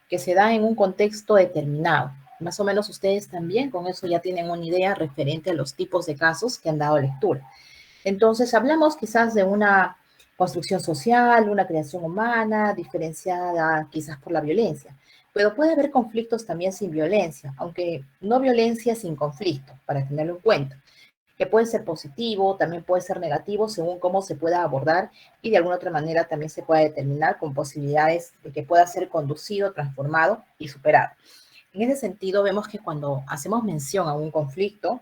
que se da en un contexto determinado. Más o menos ustedes también con eso ya tienen una idea referente a los tipos de casos que han dado lectura. Entonces, hablamos quizás de una construcción social, una creación humana, diferenciada quizás por la violencia. Pero puede haber conflictos también sin violencia, aunque no violencia sin conflicto, para tenerlo en cuenta, que puede ser positivo, también puede ser negativo, según cómo se pueda abordar y de alguna otra manera también se pueda determinar con posibilidades de que pueda ser conducido, transformado y superado. En ese sentido, vemos que cuando hacemos mención a un conflicto,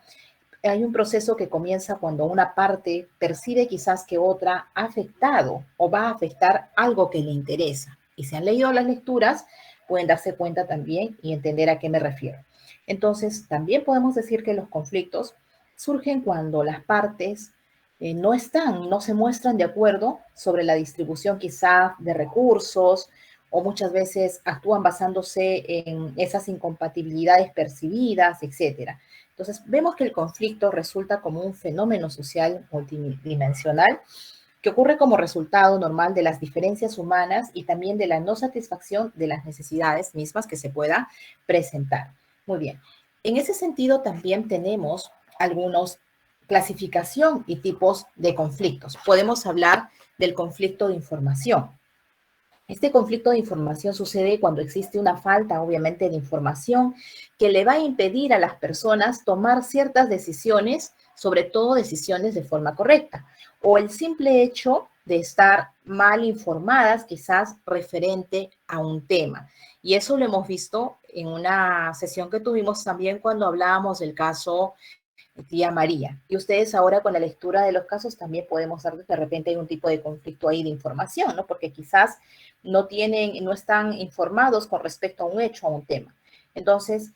hay un proceso que comienza cuando una parte percibe quizás que otra ha afectado o va a afectar algo que le interesa. Y si han leído las lecturas, pueden darse cuenta también y entender a qué me refiero. Entonces, también podemos decir que los conflictos surgen cuando las partes no se muestran de acuerdo sobre la distribución quizás de recursos o muchas veces actúan basándose en esas incompatibilidades percibidas, etcétera. Entonces, vemos que el conflicto resulta como un fenómeno social multidimensional que ocurre como resultado normal de las diferencias humanas y también de la no satisfacción de las necesidades mismas que se pueda presentar. Muy bien. En ese sentido, también tenemos algunos clasificación y tipos de conflictos. Podemos hablar del conflicto de información. Este conflicto de información sucede cuando existe una falta, obviamente, de información que le va a impedir a las personas tomar ciertas decisiones, sobre todo decisiones de forma correcta, o el simple hecho de estar mal informadas, quizás referente a un tema. Y eso lo hemos visto en una sesión que tuvimos también cuando hablábamos del caso tía María. Y ustedes ahora con la lectura de los casos también podemos ver que de repente hay un tipo de conflicto ahí de información, ¿no? Porque quizás no están informados con respecto a un hecho, a un tema. Entonces,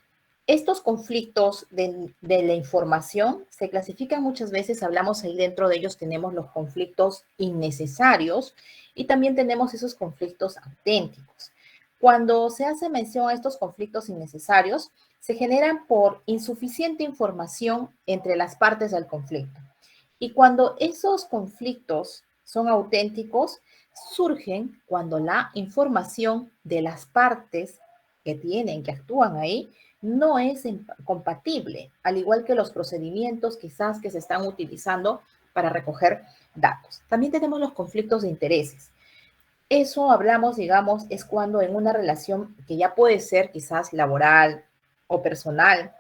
estos conflictos de la información se clasifican muchas veces, hablamos ahí dentro de ellos, tenemos los conflictos innecesarios y también tenemos esos conflictos auténticos. Cuando se hace mención a estos conflictos innecesarios, se generan por insuficiente información entre las partes del conflicto. Y cuando esos conflictos son auténticos, surgen cuando la información de las partes que actúan ahí, no es compatible, al igual que los procedimientos quizás que se están utilizando para recoger datos. También tenemos los conflictos de intereses. Eso hablamos, digamos, es cuando en una relación que ya puede ser quizás laboral o personal,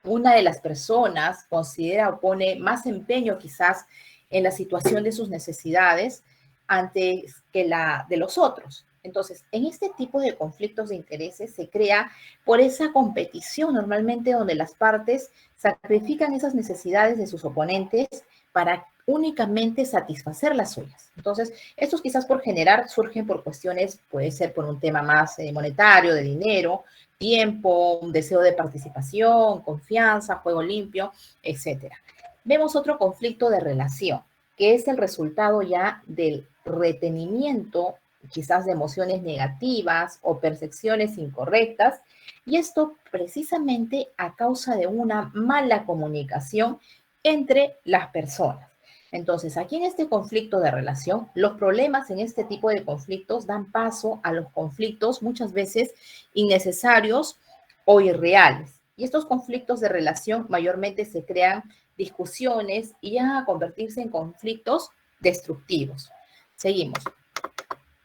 una de las personas considera o pone más empeño quizás en la situación de sus necesidades antes que la de los otros. Entonces, en este tipo de conflictos de intereses se crea por esa competición normalmente donde las partes sacrifican esas necesidades de sus oponentes para únicamente satisfacer las suyas. Entonces, estos quizás por generar surgen por cuestiones, puede ser por un tema más monetario, de dinero, tiempo, un deseo de participación, confianza, juego limpio, etcétera. Vemos otro conflicto de relación, que es el resultado ya del retenimiento, quizás de emociones negativas o percepciones incorrectas, y esto precisamente a causa de una mala comunicación entre las personas. Entonces, aquí en este conflicto de relación, los problemas en este tipo de conflictos dan paso a los conflictos muchas veces innecesarios o irreales. Y estos conflictos de relación mayormente se crean discusiones y llegan a convertirse en conflictos destructivos. Seguimos.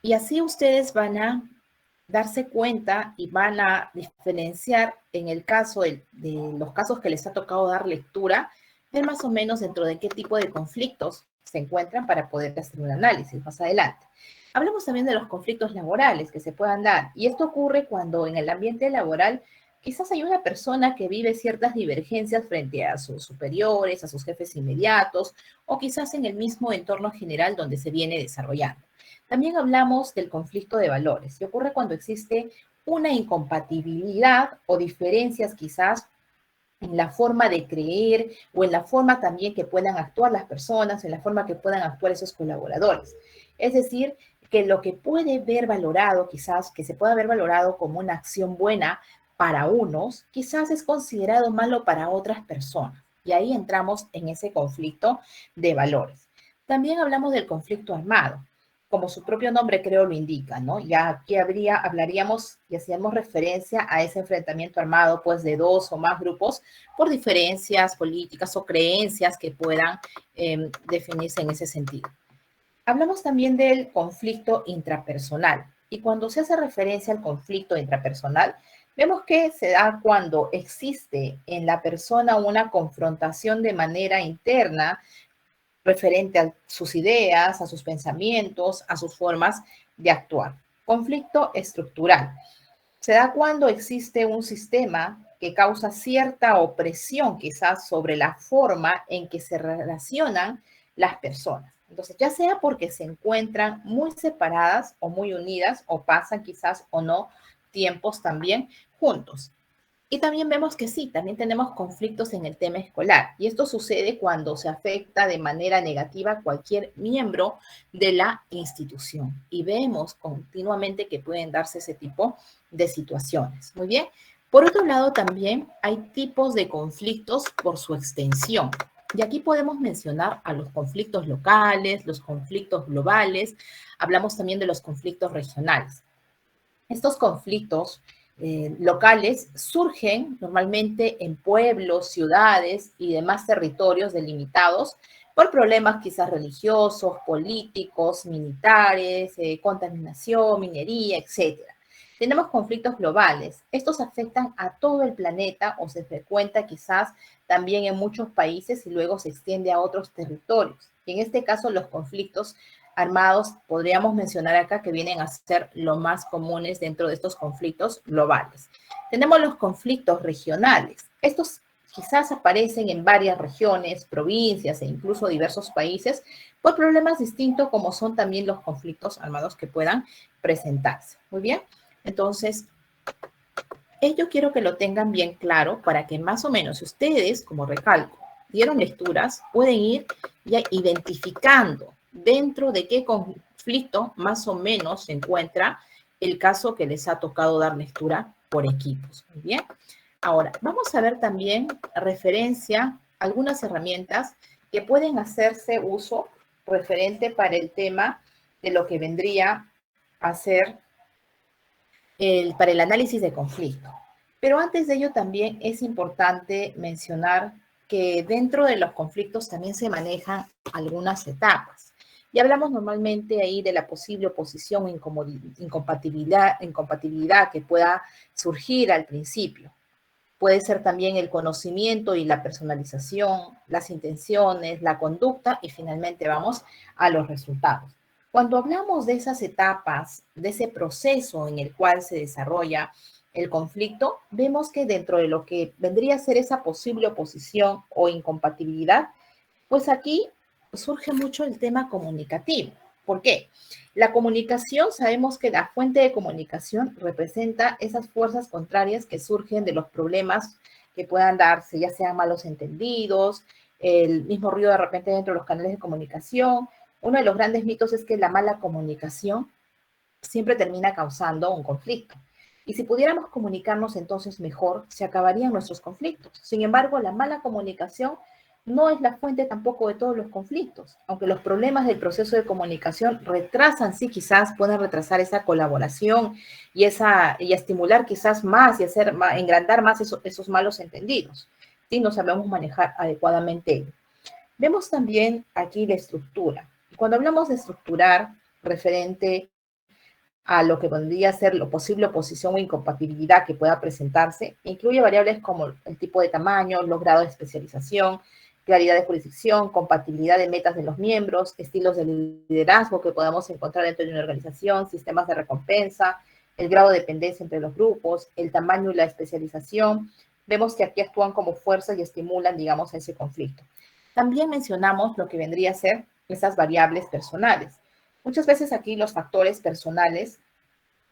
Y así ustedes van a darse cuenta y van a diferenciar en el caso de los casos que les ha tocado dar lectura, ver más o menos dentro de qué tipo de conflictos se encuentran para poder hacer un análisis más adelante. Hablamos también de los conflictos laborales que se puedan dar, y esto ocurre cuando en el ambiente laboral quizás hay una persona que vive ciertas divergencias frente a sus superiores, a sus jefes inmediatos, o quizás en el mismo entorno general donde se viene desarrollando. También hablamos del conflicto de valores, que ocurre cuando existe una incompatibilidad o diferencias quizás en la forma de creer o en la forma también que puedan actuar las personas, en la forma que puedan actuar esos colaboradores. Es decir, que lo que puede ver valorado, quizás que se pueda ver valorado como una acción buena para unos, quizás es considerado malo para otras personas. Y ahí entramos en ese conflicto de valores. También hablamos del conflicto armado, como su propio nombre creo lo indica, ¿no? Ya aquí hablaríamos y hacíamos referencia a ese enfrentamiento armado, pues, de dos o más grupos por diferencias políticas o creencias que puedan definirse en ese sentido. Hablamos también del conflicto intrapersonal. Y cuando se hace referencia al conflicto intrapersonal, vemos que se da cuando existe en la persona una confrontación de manera interna referente a sus ideas, a sus pensamientos, a sus formas de actuar. Conflicto estructural. Se da cuando existe un sistema que causa cierta opresión quizás sobre la forma en que se relacionan las personas. Entonces, ya sea porque se encuentran muy separadas o muy unidas o pasan quizás o no tiempos también juntos. Y también vemos que sí, también tenemos conflictos en el tema escolar. Y esto sucede cuando se afecta de manera negativa a cualquier miembro de la institución. Y vemos continuamente que pueden darse ese tipo de situaciones. Muy bien. Por otro lado, también hay tipos de conflictos por su extensión. Y aquí podemos mencionar a los conflictos locales, los conflictos globales. Hablamos también de los conflictos regionales. Estos conflictos locales surgen normalmente en pueblos, ciudades y demás territorios delimitados por problemas quizás religiosos, políticos, militares, contaminación, minería, etcétera. Tenemos conflictos globales. Estos afectan a todo el planeta o se frecuenta quizás también en muchos países y luego se extiende a otros territorios. Y en este caso, los conflictos armados podríamos mencionar acá que vienen a ser lo más comunes dentro de estos conflictos globales. Tenemos los conflictos regionales. Estos quizás aparecen en varias regiones, provincias e incluso diversos países por problemas distintos como son también los conflictos armados que puedan presentarse. Muy bien. Entonces, ello quiero que lo tengan bien claro para que más o menos ustedes, como recalco, dieron lecturas, pueden ir ya identificando dentro de qué conflicto más o menos se encuentra el caso que les ha tocado dar lectura por equipos. Muy bien. Ahora, vamos a ver también referencia a algunas herramientas que pueden hacerse uso referente para el tema de lo que vendría a ser para el análisis de conflicto. Pero antes de ello también es importante mencionar que dentro de los conflictos también se manejan algunas etapas. Y hablamos normalmente ahí de la posible oposición o incompatibilidad que pueda surgir al principio. Puede ser también el conocimiento y la personalización, las intenciones, la conducta y finalmente vamos a los resultados. Cuando hablamos de esas etapas, de ese proceso en el cual se desarrolla el conflicto, vemos que dentro de lo que vendría a ser esa posible oposición o incompatibilidad, pues aquí surge mucho el tema comunicativo. ¿Por qué? La comunicación, sabemos que la fuente de comunicación representa esas fuerzas contrarias que surgen de los problemas que puedan darse, ya sean malos entendidos, el mismo ruido de repente dentro de los canales de comunicación. Uno de los grandes mitos es que la mala comunicación siempre termina causando un conflicto. Y si pudiéramos comunicarnos entonces mejor, se acabarían nuestros conflictos. Sin embargo, la mala comunicación no es la fuente tampoco de todos los conflictos, aunque los problemas del proceso de comunicación retrasan, sí, quizás pueden retrasar esa colaboración y estimular quizás más y engrandar más esos malos entendidos, si no sabemos manejar adecuadamente. Vemos también aquí la estructura. Cuando hablamos de estructurar referente a lo que podría ser la posible oposición o incompatibilidad que pueda presentarse, incluye variables como el tipo de tamaño, los grados de especialización, claridad de jurisdicción, compatibilidad de metas de los miembros, estilos de liderazgo que podamos encontrar dentro de una organización, sistemas de recompensa, el grado de dependencia entre los grupos, el tamaño y la especialización. Vemos que aquí actúan como fuerzas y estimulan, digamos, ese conflicto. También mencionamos lo que vendría a ser esas variables personales. Muchas veces aquí los factores personales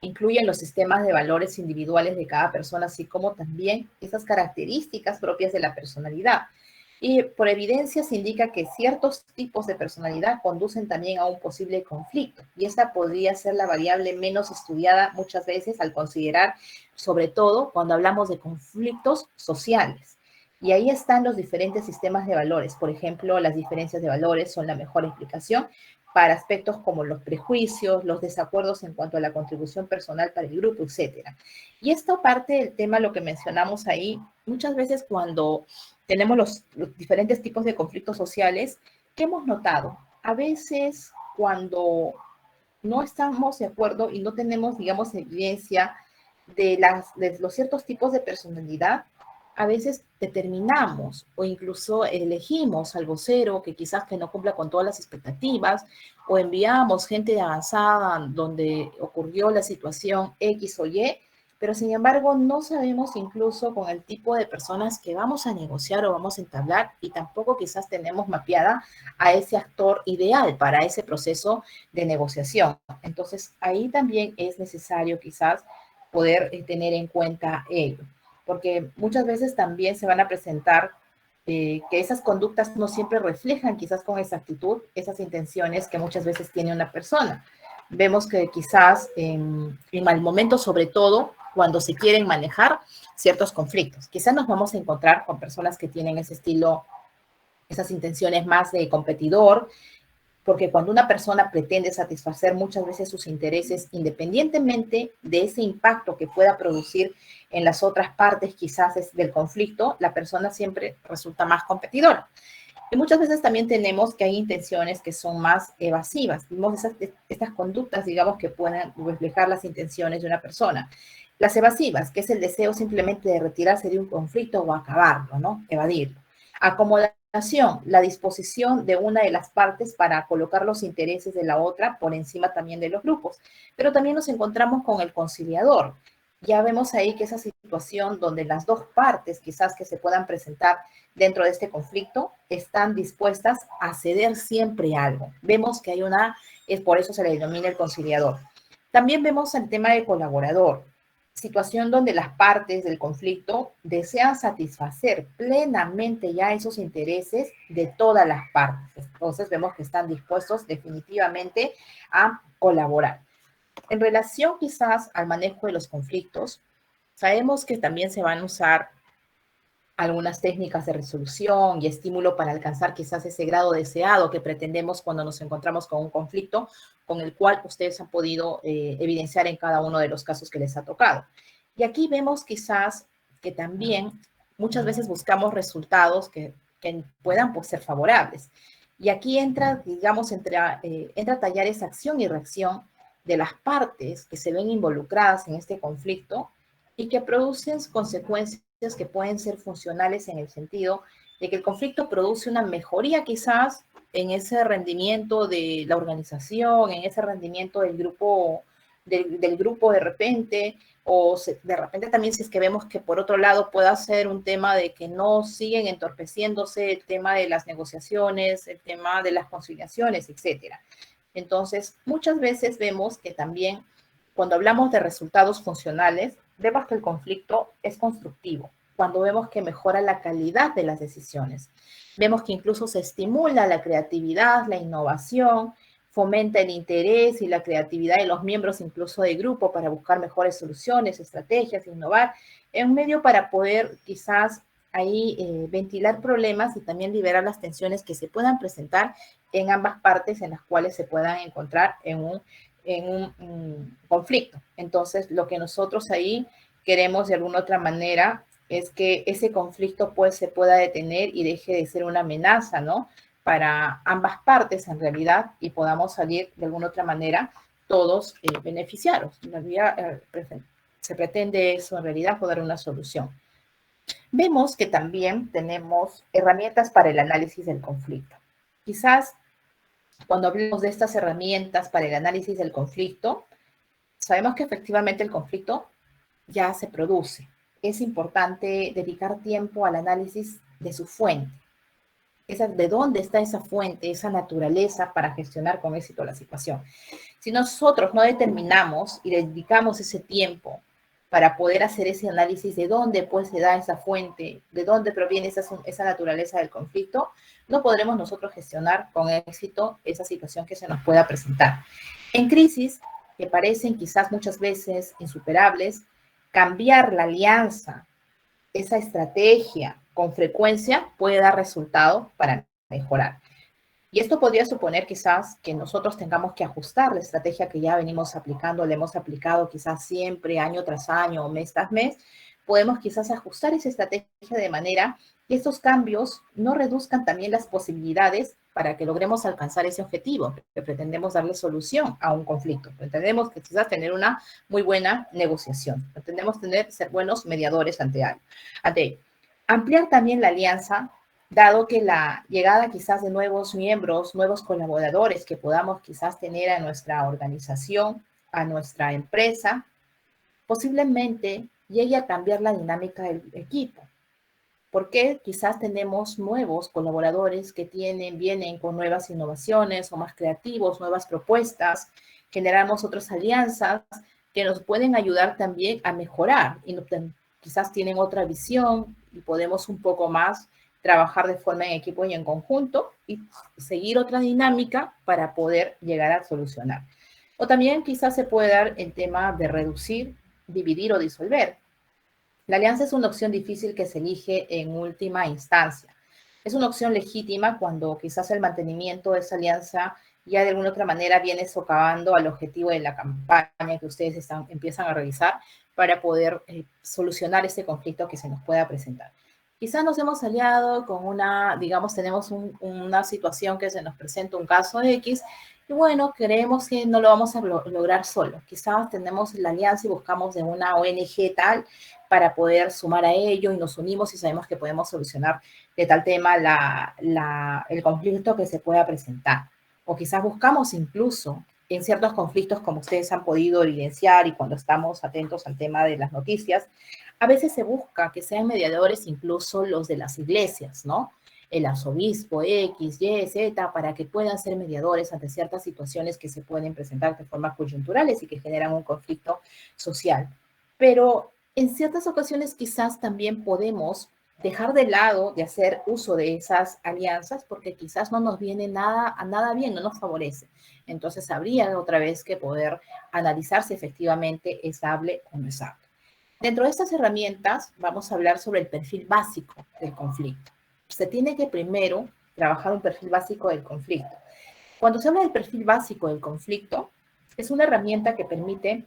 incluyen los sistemas de valores individuales de cada persona, así como también esas características propias de la personalidad. Y por evidencia se indica que ciertos tipos de personalidad conducen también a un posible conflicto. Y esta podría ser la variable menos estudiada muchas veces al considerar, sobre todo cuando hablamos de conflictos sociales. Y ahí están los diferentes sistemas de valores. Por ejemplo, las diferencias de valores son la mejor explicación para aspectos como los prejuicios, los desacuerdos en cuanto a la contribución personal para el grupo, etcétera. Y esto parte del tema, lo que mencionamos ahí, muchas veces cuando tenemos los diferentes tipos de conflictos sociales, ¿qué hemos notado? A veces cuando no estamos de acuerdo y no tenemos, digamos, evidencia de los ciertos tipos de personalidad, a veces determinamos o incluso elegimos al vocero que quizás que no cumpla con todas las expectativas o enviamos gente de avanzada donde ocurrió la situación X o Y, pero sin embargo no sabemos incluso con el tipo de personas que vamos a negociar o vamos a entablar y tampoco quizás tenemos mapeada a ese actor ideal para ese proceso de negociación. Entonces ahí también es necesario quizás poder tener en cuenta ello, porque muchas veces también se van a presentar que esas conductas no siempre reflejan quizás con exactitud esas intenciones que muchas veces tiene una persona. Vemos que quizás en mal momento, sobre todo cuando se quieren manejar ciertos conflictos, quizás nos vamos a encontrar con personas que tienen ese estilo, esas intenciones más de competidor, porque cuando una persona pretende satisfacer muchas veces sus intereses, independientemente de ese impacto que pueda producir en las otras partes quizás del conflicto, la persona siempre resulta más competidora. Y muchas veces también tenemos que hay intenciones que son más evasivas. Vimos estas conductas, digamos, que pueden reflejar las intenciones de una persona. Las evasivas, que es el deseo simplemente de retirarse de un conflicto o acabarlo, ¿no? Evadirlo. Acomodación, la disposición de una de las partes para colocar los intereses de la otra por encima también de los grupos. Pero también nos encontramos con el conciliador. Ya vemos ahí que esa situación donde las dos partes quizás que se puedan presentar dentro de este conflicto están dispuestas a ceder siempre algo. Vemos que hay es por eso se le denomina el conciliador. También vemos el tema del colaborador, situación donde las partes del conflicto desean satisfacer plenamente ya esos intereses de todas las partes. Entonces vemos que están dispuestos definitivamente a colaborar. En relación quizás al manejo de los conflictos, sabemos que también se van a usar algunas técnicas de resolución y estímulo para alcanzar quizás ese grado deseado que pretendemos cuando nos encontramos con un conflicto con el cual ustedes han podido evidenciar en cada uno de los casos que les ha tocado. Y aquí vemos quizás que también muchas veces buscamos resultados que puedan pues, ser favorables. Y aquí entra, digamos, entra a tallar esa acción y reacción de las partes que se ven involucradas en este conflicto y que producen consecuencias que pueden ser funcionales en el sentido de que el conflicto produce una mejoría quizás en ese rendimiento de la organización, en ese rendimiento del grupo de repente, o de repente también si es que vemos que por otro lado pueda ser un tema de que no siguen entorpeciéndose el tema de las negociaciones, el tema de las conciliaciones, etcétera. Entonces, muchas veces vemos que también cuando hablamos de resultados funcionales, vemos que el conflicto es constructivo, cuando vemos que mejora la calidad de las decisiones. Vemos que incluso se estimula la creatividad, la innovación, fomenta el interés y la creatividad de los miembros incluso del grupo para buscar mejores soluciones, estrategias, innovar, en un medio para poder quizás ahí ventilar problemas y también liberar las tensiones que se puedan presentar en ambas partes en las cuales se puedan encontrar en un conflicto. Entonces, lo que nosotros ahí queremos de alguna otra manera es que ese conflicto pues se pueda detener y deje de ser una amenaza, ¿no? Para ambas partes en realidad y podamos salir de alguna otra manera todos beneficiados. En realidad, se pretende eso en realidad, poder una solución. Vemos que también tenemos herramientas para el análisis del conflicto. Quizás cuando hablemos de estas herramientas para el análisis del conflicto, sabemos que efectivamente el conflicto ya se produce. Es importante dedicar tiempo al análisis de su fuente. De dónde está esa fuente, esa naturaleza para gestionar con éxito la situación. Si nosotros no determinamos y dedicamos ese tiempo para poder hacer ese análisis de dónde pues se da esa fuente, de dónde proviene esa naturaleza del conflicto, no podremos nosotros gestionar con éxito esa situación que se nos pueda presentar. En crisis, que parecen quizás muchas veces insuperables, cambiar la alianza, esa estrategia con frecuencia puede dar resultado para mejorar. Y esto podría suponer quizás que nosotros tengamos que ajustar la estrategia que ya venimos aplicando, le hemos aplicado quizás siempre, año tras año o mes tras mes. Podemos quizás ajustar esa estrategia de manera que estos cambios no reduzcan también las posibilidades para que logremos alcanzar ese objetivo, que pretendemos darle solución a un conflicto. Pretendemos que quizás tener una muy buena negociación. Pretendemos ser buenos mediadores ante ello. Ampliar también la alianza, dado que la llegada quizás de nuevos miembros, nuevos colaboradores que podamos quizás tener a nuestra organización, a nuestra empresa, posiblemente llegue a cambiar la dinámica del equipo. Porque quizás tenemos nuevos colaboradores que vienen con nuevas innovaciones o más creativos, nuevas propuestas, generamos otras alianzas que nos pueden ayudar también a mejorar y quizás tienen otra visión y podemos un poco más trabajar de forma en equipo y en conjunto y seguir otra dinámica para poder llegar a solucionar. O también quizás se puede dar el tema de reducir, dividir o disolver. La alianza es una opción difícil que se elige en última instancia. Es una opción legítima cuando quizás el mantenimiento de esa alianza ya de alguna otra manera viene socavando al objetivo de la campaña que ustedes empiezan a realizar para poder solucionar ese conflicto que se nos pueda presentar. Quizás nos hemos aliado con digamos, tenemos una situación que se nos presenta un caso X y bueno, creemos que no lo vamos a lograr solo. Quizás tenemos la alianza y buscamos de una ONG tal para poder sumar a ello y nos unimos y sabemos que podemos solucionar de tal tema el conflicto que se pueda presentar. O quizás buscamos incluso en ciertos conflictos, como ustedes han podido evidenciar y cuando estamos atentos al tema de las noticias, a veces se busca que sean mediadores incluso los de las iglesias, ¿no? El arzobispo X, Y, Z, para que puedan ser mediadores ante ciertas situaciones que se pueden presentar de forma coyunturales y que generan un conflicto social. Pero en ciertas ocasiones quizás también podemos dejar de lado de hacer uso de esas alianzas porque quizás no nos viene a nada bien, no nos favorece. Entonces habría otra vez que poder analizar si efectivamente es hable o no es hable. Dentro de estas herramientas vamos a hablar sobre el perfil básico del conflicto. Se tiene que primero trabajar un perfil básico del conflicto. Cuando se habla del perfil básico del conflicto, es una herramienta que permite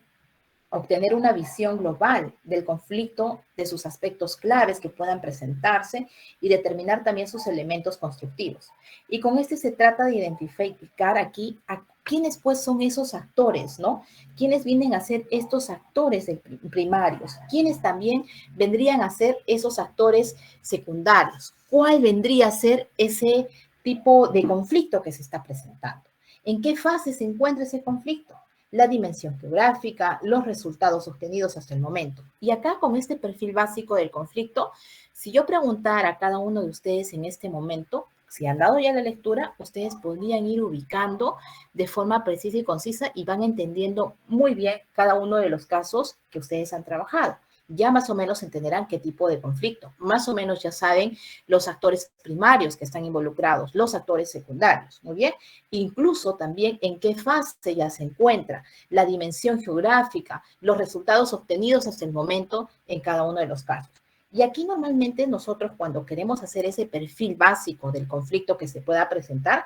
obtener una visión global del conflicto, de sus aspectos claves que puedan presentarse y determinar también sus elementos constructivos. Y con este se trata de identificar aquí a quiénes pues son esos actores, ¿no? ¿Quiénes vienen a ser estos actores primarios? ¿Quiénes también vendrían a ser esos actores secundarios? ¿Cuál vendría a ser ese tipo de conflicto que se está presentando? ¿En qué fase se encuentra ese conflicto? La dimensión geográfica, los resultados obtenidos hasta el momento. Y acá con este perfil básico del conflicto, si yo preguntara a cada uno de ustedes en este momento, si han dado ya la lectura, ustedes podrían ir ubicando de forma precisa y concisa y van entendiendo muy bien cada uno de los casos que ustedes han trabajado. Ya más o menos entenderán qué tipo de conflicto. Más o menos ya saben los actores primarios que están involucrados, los actores secundarios. Muy bien. Incluso también en qué fase ya se encuentra, la dimensión geográfica, los resultados obtenidos hasta el momento en cada uno de los casos. Y aquí normalmente nosotros cuando queremos hacer ese perfil básico del conflicto que se pueda presentar,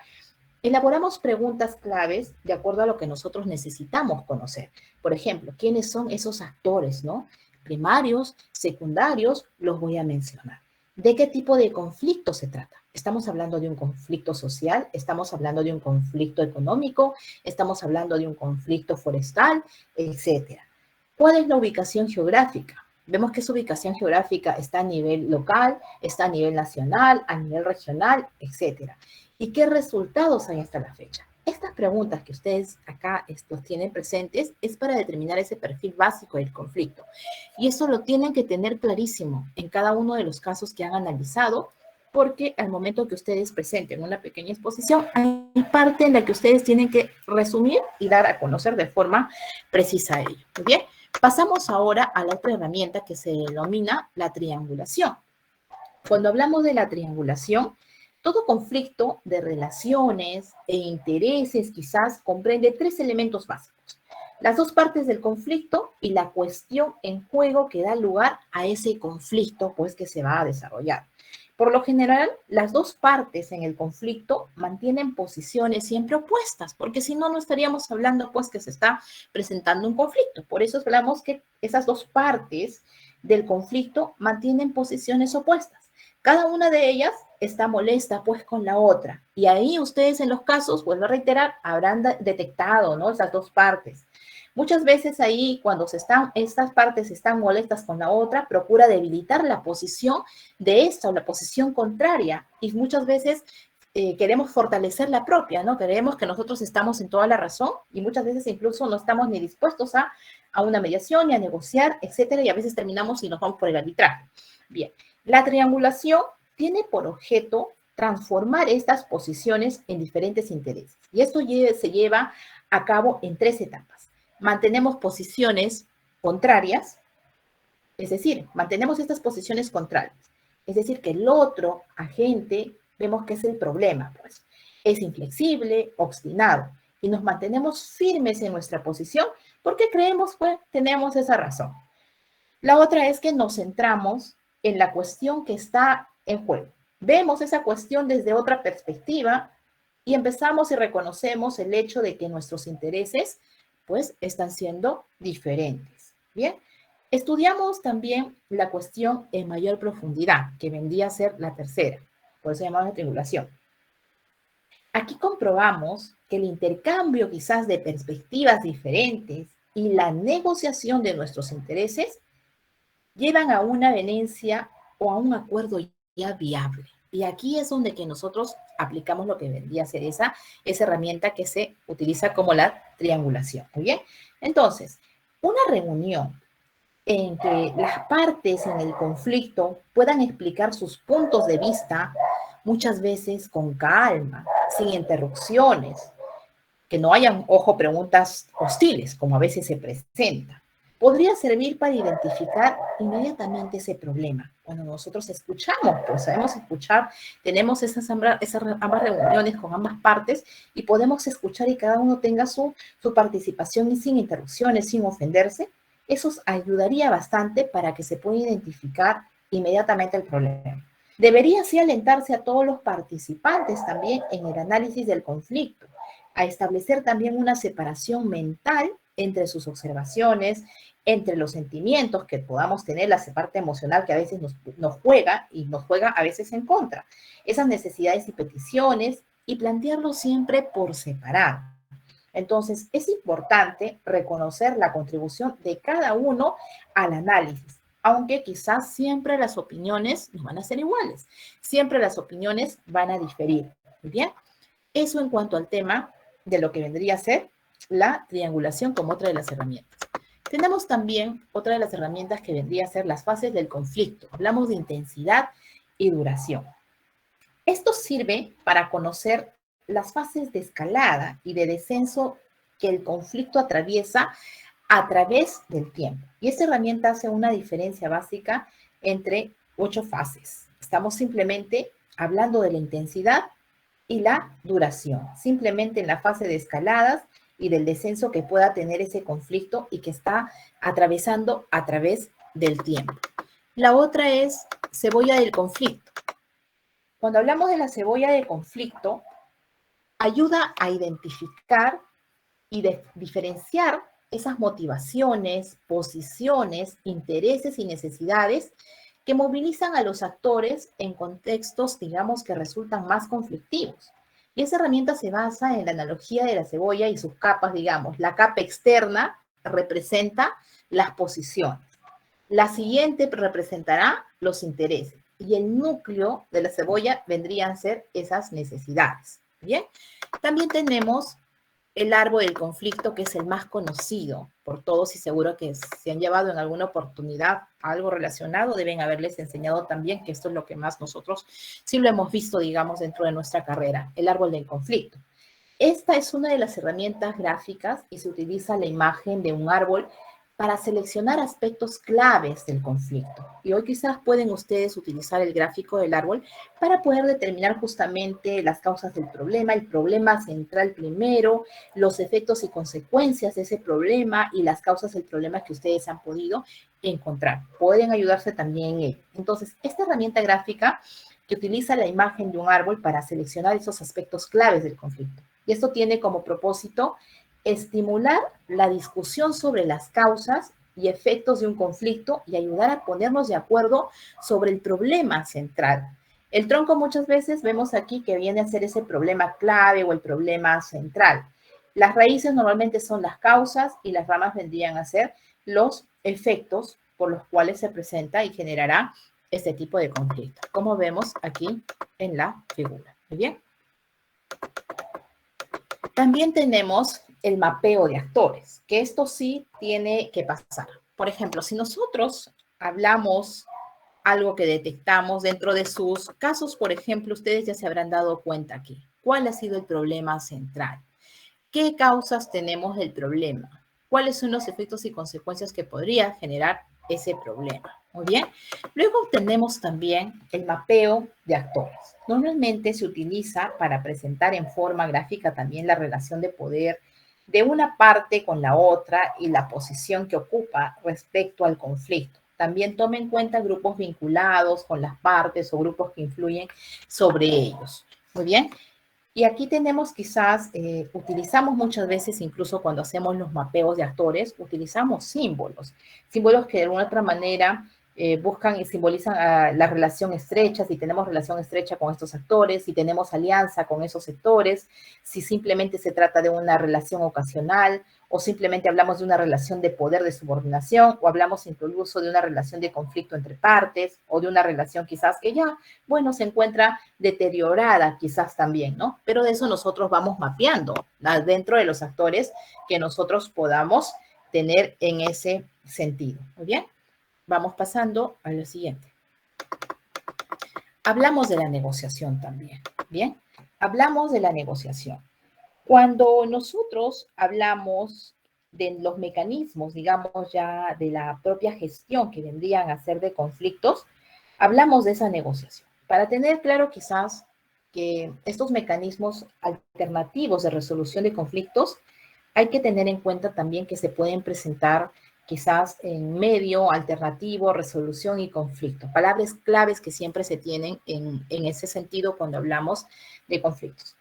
elaboramos preguntas claves de acuerdo a lo que nosotros necesitamos conocer. Por ejemplo, ¿quiénes son esos actores, no? Primarios, secundarios, los voy a mencionar. ¿De qué tipo de conflicto se trata? ¿Estamos hablando de un conflicto social? ¿Estamos hablando de un conflicto económico? ¿Estamos hablando de un conflicto forestal? Etcétera. ¿Cuál es la ubicación geográfica? Vemos que esa ubicación geográfica está a nivel local, está a nivel nacional, a nivel regional, etcétera. ¿Y qué resultados hay hasta la fecha? Estas preguntas que ustedes acá tienen presentes es para determinar ese perfil básico del conflicto. Y eso lo tienen que tener clarísimo en cada uno de los casos que han analizado, porque al momento que ustedes presenten una pequeña exposición, hay parte en la que ustedes tienen que resumir y dar a conocer de forma precisa ello. Muy bien, pasamos ahora a la otra herramienta que se denomina la triangulación. Cuando hablamos de la triangulación, todo conflicto de relaciones e intereses quizás comprende tres elementos básicos. Las dos partes del conflicto y la cuestión en juego que da lugar a ese conflicto pues que se va a desarrollar. Por lo general, las dos partes en el conflicto mantienen posiciones siempre opuestas, porque si no, no estaríamos hablando pues que se está presentando un conflicto. Por eso hablamos que esas dos partes del conflicto mantienen posiciones opuestas. Cada una de ellas está molesta pues con la otra. Y ahí ustedes en los casos, vuelvo a reiterar, habrán detectado, ¿no? Esas dos partes. Muchas veces ahí, cuando estas partes están molestas con la otra, procura debilitar la posición de esta o la posición contraria. Y muchas veces queremos fortalecer la propia, ¿no? Creemos que nosotros estamos en toda la razón y muchas veces incluso no estamos ni dispuestos a una mediación ni a negociar, etcétera, y a veces terminamos y nos vamos por el arbitraje. Bien, la triangulación tiene por objeto transformar estas posiciones en diferentes intereses. Y esto se lleva a cabo en tres etapas. Mantenemos posiciones contrarias, es decir, mantenemos estas posiciones contrarias. Es decir, que el otro agente, vemos que es el problema, pues. Es inflexible, obstinado, y nos mantenemos firmes en nuestra posición porque creemos, pues, tenemos esa razón. La otra es que nos centramos en la cuestión que está en juego. Vemos esa cuestión desde otra perspectiva y empezamos y reconocemos el hecho de que nuestros intereses, pues, están siendo diferentes. Bien, estudiamos también la cuestión en mayor profundidad, que vendría a ser la tercera, por eso llamamos triangulación. Aquí comprobamos que el intercambio quizás de perspectivas diferentes y la negociación de nuestros intereses llevan a una avenencia o a un acuerdo ya viable. Y aquí es donde que nosotros aplicamos lo que vendría a ser esa herramienta que se utiliza como la triangulación. ¿Muy bien? Entonces, una reunión en que las partes en el conflicto puedan explicar sus puntos de vista, muchas veces con calma, sin interrupciones, que no hayan, ojo, preguntas hostiles, como a veces se presenta. Podría servir para identificar inmediatamente ese problema. Cuando nosotros escuchamos, pues sabemos escuchar, tenemos esas ambas reuniones con ambas partes y podemos escuchar y cada uno tenga su participación y sin interrupciones, sin ofenderse. Eso ayudaría bastante para que se pueda identificar inmediatamente el problema. Debería así alentarse a todos los participantes también en el análisis del conflicto, a establecer también una separación mental entre sus observaciones, entre los sentimientos que podamos tener, la parte emocional que a veces nos juega y nos juega a veces en contra, esas necesidades y peticiones, y plantearlo siempre por separado. Entonces, es importante reconocer la contribución de cada uno al análisis, aunque quizás siempre las opiniones no van a ser iguales, siempre las opiniones van a diferir. ¿Muy bien? Eso en cuanto al tema de lo que vendría a ser la triangulación como otra de las herramientas. Tenemos también otra de las herramientas que vendría a ser las fases del conflicto. Hablamos de intensidad y duración. Esto sirve para conocer las fases de escalada y de descenso que el conflicto atraviesa a través del tiempo. Y esta herramienta hace una diferencia básica entre 8 fases. Estamos simplemente hablando de la intensidad y la duración, simplemente en la fase de escaladas y del descenso que pueda tener ese conflicto y que está atravesando a través del tiempo. La otra es cebolla del conflicto. Cuando hablamos de la cebolla de conflicto, ayuda a identificar y diferenciar esas motivaciones, posiciones, intereses y necesidades que movilizan a los actores en contextos, digamos, que resultan más conflictivos. Y esa herramienta se basa en la analogía de la cebolla y sus capas, digamos. La capa externa representa las posiciones. La siguiente representará los intereses. Y el núcleo de la cebolla vendrían a ser esas necesidades. ¿Bien? También tenemos el árbol del conflicto, que es el más conocido por todos y seguro que se han llevado en alguna oportunidad algo relacionado, deben haberles enseñado también que esto es lo que más nosotros sí lo hemos visto, digamos, dentro de nuestra carrera, el árbol del conflicto. Esta es una de las herramientas gráficas y se utiliza la imagen de un árbol para seleccionar aspectos claves del conflicto. Y hoy quizás pueden ustedes utilizar el gráfico del árbol para poder determinar justamente las causas del problema, el problema central primero, los efectos y consecuencias de ese problema y las causas del problema que ustedes han podido encontrar. Pueden ayudarse también en ello. Entonces, esta herramienta gráfica que utiliza la imagen de un árbol para seleccionar esos aspectos claves del conflicto. Y esto tiene como propósito estimular la discusión sobre las causas y efectos de un conflicto y ayudar a ponernos de acuerdo sobre el problema central. El tronco muchas veces vemos aquí que viene a ser ese problema clave o el problema central. Las raíces normalmente son las causas y las ramas vendrían a ser los efectos por los cuales se presenta y generará este tipo de conflicto, como vemos aquí en la figura. Muy bien. También tenemos el mapeo de actores, que esto sí tiene que pasar. Por ejemplo, si nosotros hablamos algo que detectamos dentro de sus casos, por ejemplo, ustedes ya se habrán dado cuenta aquí. ¿Cuál ha sido el problema central? ¿Qué causas tenemos del problema? ¿Cuáles son los efectos y consecuencias que podría generar ese problema? Muy bien. Luego tenemos también el mapeo de actores. Normalmente se utiliza para presentar en forma gráfica también la relación de poder de una parte con la otra y la posición que ocupa respecto al conflicto. También tome en cuenta grupos vinculados con las partes o grupos que influyen sobre ellos. Muy bien. Y aquí tenemos quizás, utilizamos muchas veces, incluso cuando hacemos los mapeos de actores, utilizamos símbolos, símbolos que de alguna otra manera buscan y simbolizan la relación estrecha, si tenemos relación estrecha con estos actores, si tenemos alianza con esos sectores, si simplemente se trata de una relación ocasional o simplemente hablamos de una relación de poder, de subordinación, o hablamos incluso de una relación de conflicto entre partes, o de una relación quizás que ya, bueno, se encuentra deteriorada quizás también, ¿no? Pero de eso nosotros vamos mapeando dentro de los actores que nosotros podamos tener en ese sentido. Muy bien, vamos pasando a lo siguiente. Hablamos de la negociación también, ¿bien? Hablamos de la negociación. Cuando nosotros hablamos de los mecanismos, digamos ya de la propia gestión que vendrían a ser de conflictos, hablamos de esa negociación. Para tener claro quizás que estos mecanismos alternativos de resolución de conflictos, hay que tener en cuenta también que se pueden presentar quizás en medio, alternativo, resolución y conflicto. Palabras claves que siempre se tienen en ese sentido cuando hablamos de conflictos.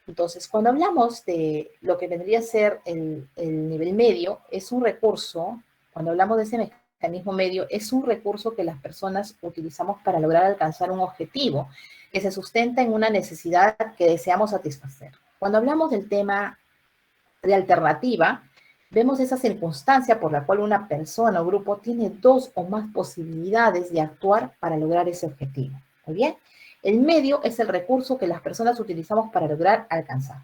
Entonces, cuando hablamos de lo que vendría a ser el nivel medio, es un recurso, cuando hablamos de ese mecanismo medio, es un recurso que las personas utilizamos para lograr alcanzar un objetivo que se sustenta en una necesidad que deseamos satisfacer. Cuando hablamos del tema de alternativa, vemos esa circunstancia por la cual una persona o grupo tiene dos o más posibilidades de actuar para lograr ese objetivo. Muy bien. El medio es el recurso que las personas utilizamos para lograr alcanzar.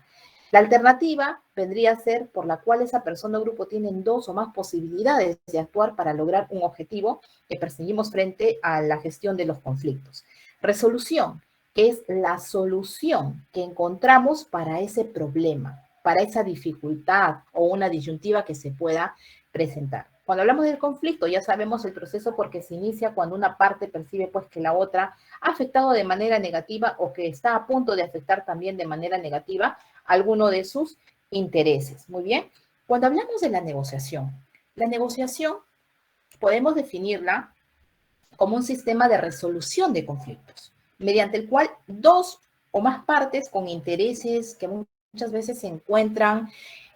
La alternativa vendría a ser por la cual esa persona o grupo tienen dos o más posibilidades de actuar para lograr un objetivo que perseguimos frente a la gestión de los conflictos. Resolución, que es la solución que encontramos para ese problema, para esa dificultad o una disyuntiva que se pueda presentar. Cuando hablamos del conflicto, ya sabemos el proceso porque se inicia cuando una parte percibe pues que la otra ha afectado de manera negativa o que está a punto de afectar también de manera negativa alguno de sus intereses. Muy bien. Cuando hablamos de la negociación podemos definirla como un sistema de resolución de conflictos, mediante el cual dos o más partes con intereses que muchas veces se encuentran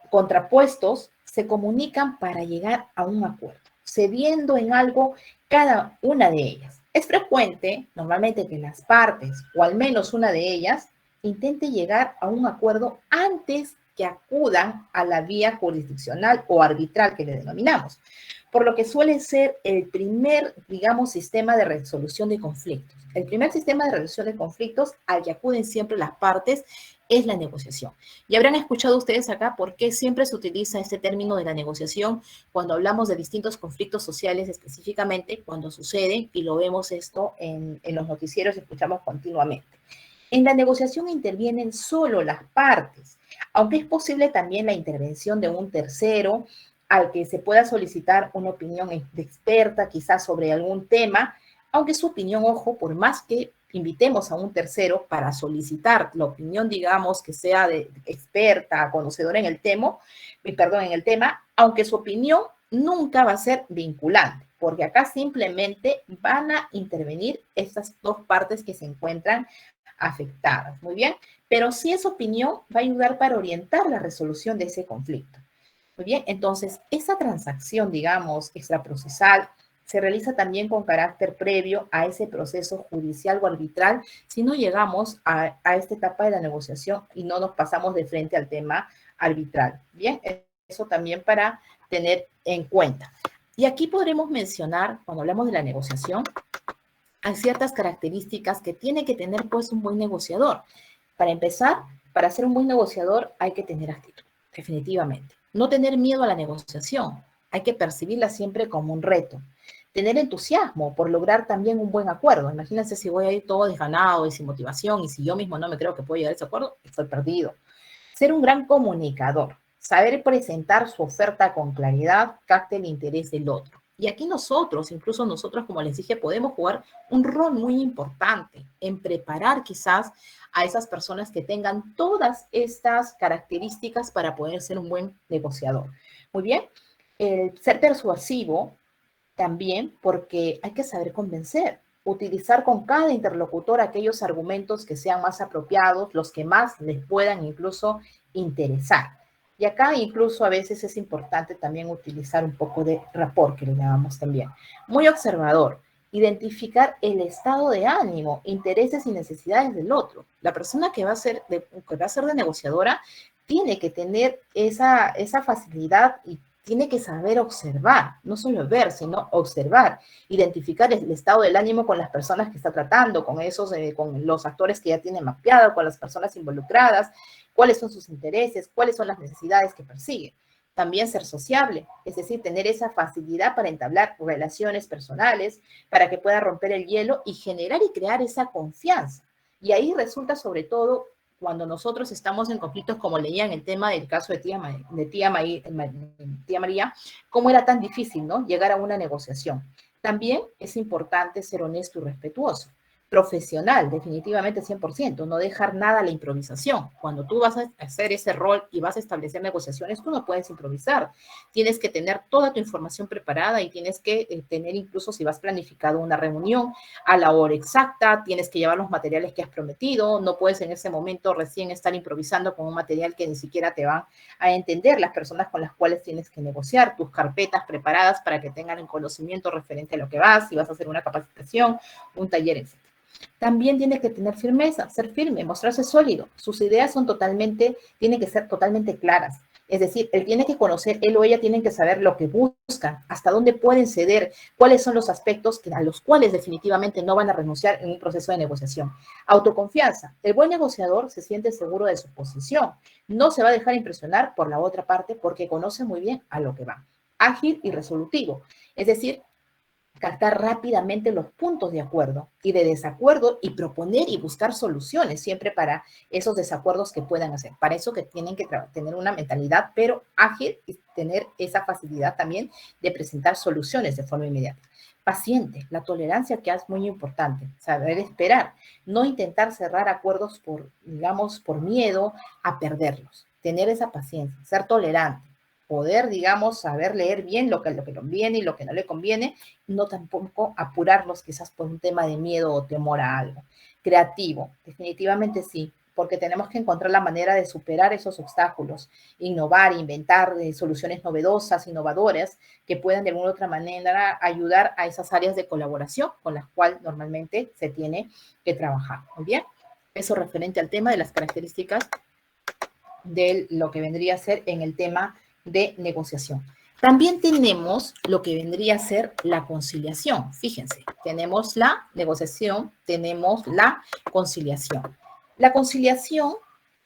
contrapuestos se comunican para llegar a un acuerdo, cediendo en algo cada una de ellas. Es frecuente, normalmente, que las partes, o al menos una de ellas, intente llegar a un acuerdo antes que acudan a la vía jurisdiccional o arbitral que le denominamos, por lo que suele ser el primer, digamos, sistema de resolución de conflictos. El primer sistema de resolución de conflictos al que acuden siempre las partes es la negociación. Y habrán escuchado ustedes acá por qué siempre se utiliza este término de la negociación cuando hablamos de distintos conflictos sociales, específicamente cuando suceden, y lo vemos esto en los noticieros, escuchamos continuamente. En la negociación intervienen solo las partes, aunque es posible también la intervención de un tercero al que se pueda solicitar una opinión de experta, quizás sobre algún tema, aunque su opinión, ojo, por más que invitemos a un tercero para solicitar la opinión, digamos, que sea de experta, conocedora en el tema, aunque su opinión nunca va a ser vinculante. porque acá simplemente van a intervenir estas dos partes que se encuentran afectadas. Muy bien, pero si esa opinión va a ayudar para orientar la resolución de ese conflicto. Muy bien, entonces esa transacción, digamos, extraprocesal, se realiza también con carácter previo a ese proceso judicial o arbitral si no llegamos a esta etapa de la negociación y no nos pasamos de frente al tema arbitral. Bien, eso también para tener en cuenta. Y aquí podremos mencionar, cuando hablamos de la negociación, hay ciertas características que tiene que tener pues un buen negociador. Para empezar, para ser un buen negociador hay que tener actitud, definitivamente. No tener miedo a la negociación, hay que percibirla siempre como un reto. Tener entusiasmo por lograr también un buen acuerdo. Imagínense si voy a ir todo desganado y sin motivación y si yo mismo no me creo que puedo llegar a ese acuerdo, estoy perdido. Ser un gran comunicador, saber presentar su oferta con claridad, capte el interés del otro. Y aquí nosotros, incluso nosotros, como les dije, podemos jugar un rol muy importante en preparar quizás a esas personas que tengan todas estas características para poder ser un buen negociador. Muy bien, el ser persuasivo también porque hay que saber convencer, utilizar con cada interlocutor aquellos argumentos que sean más apropiados, los que más les puedan incluso interesar. Y acá incluso a veces es importante también utilizar un poco de rapport, que le llamamos también. Muy observador, identificar el estado de ánimo, intereses y necesidades del otro. La persona que va a ser de negociadora tiene que tener esa facilidad y tiene que saber observar, no solo ver, sino observar, identificar el estado del ánimo con las personas que está tratando, con los actores que ya tienen mapeado, con las personas involucradas, cuáles son sus intereses, cuáles son las necesidades que persigue. También ser sociable, es decir, tener esa facilidad para entablar relaciones personales, para que pueda romper el hielo y generar y crear esa confianza. Y ahí resulta sobre todo cuando nosotros estamos en conflictos, como leía en el tema del caso de tía María, cómo era tan difícil, ¿no? Llegar a una negociación. También es importante ser honesto y respetuoso. Profesional, definitivamente 100%, no dejar nada a la improvisación. Cuando tú vas a hacer ese rol y vas a establecer negociaciones, tú no puedes improvisar. Tienes que tener toda tu información preparada y tienes que tener incluso si vas planificado una reunión a la hora exacta, tienes que llevar los materiales que has prometido, no puedes en ese momento recién estar improvisando con un material que ni siquiera te van a entender las personas con las cuales tienes que negociar, tus carpetas preparadas para que tengan el conocimiento referente a lo que vas, si vas a hacer una capacitación, un taller, etc. También tiene que tener firmeza, ser firme, mostrarse sólido. Sus ideas tienen que ser totalmente claras. Es decir, él tiene que conocer, él o ella tienen que saber lo que buscan, hasta dónde pueden ceder, cuáles son los aspectos a los cuales definitivamente no van a renunciar en un proceso de negociación. Autoconfianza. El buen negociador se siente seguro de su posición. No se va a dejar impresionar por la otra parte porque conoce muy bien a lo que va. Ágil y resolutivo. Es decir, captar rápidamente los puntos de acuerdo y de desacuerdo y proponer y buscar soluciones siempre para esos desacuerdos que puedan hacer. Para eso que tienen que tener una mentalidad, pero ágil y tener esa facilidad también de presentar soluciones de forma inmediata. Paciente, la tolerancia que es muy importante, saber esperar, no intentar cerrar acuerdos por miedo a perderlos, tener esa paciencia, ser tolerante, poder, digamos, saber leer bien lo que le conviene y lo que no le conviene, no tampoco apurarlos quizás por un tema de miedo o temor a algo. Creativo, definitivamente sí, porque tenemos que encontrar la manera de superar esos obstáculos, innovar, inventar soluciones novedosas, innovadoras, que puedan de alguna u otra manera ayudar a esas áreas de colaboración con las cuales normalmente se tiene que trabajar. Muy bien, eso referente al tema de las características de lo que vendría a ser en el tema de negociación. También tenemos lo que vendría a ser la conciliación. Fíjense, tenemos la negociación, tenemos la conciliación. La conciliación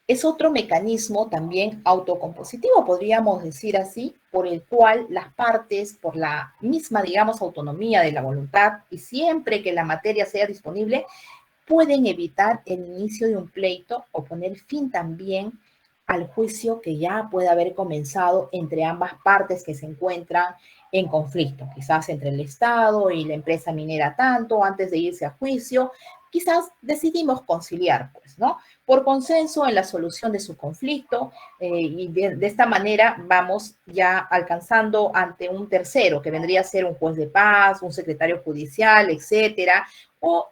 es otro mecanismo también autocompositivo, podríamos decir así, por el cual las partes, por la misma, digamos, autonomía de la voluntad y siempre que la materia sea disponible, pueden evitar el inicio de un pleito o poner fin también al juicio que ya puede haber comenzado entre ambas partes que se encuentran en conflicto, quizás entre el Estado y la empresa minera tanto, antes de irse a juicio, quizás decidimos conciliar, pues, ¿no? Por consenso en la solución de su conflicto, y de esta manera vamos ya alcanzando ante un tercero, que vendría a ser un juez de paz, un secretario judicial, etcétera, o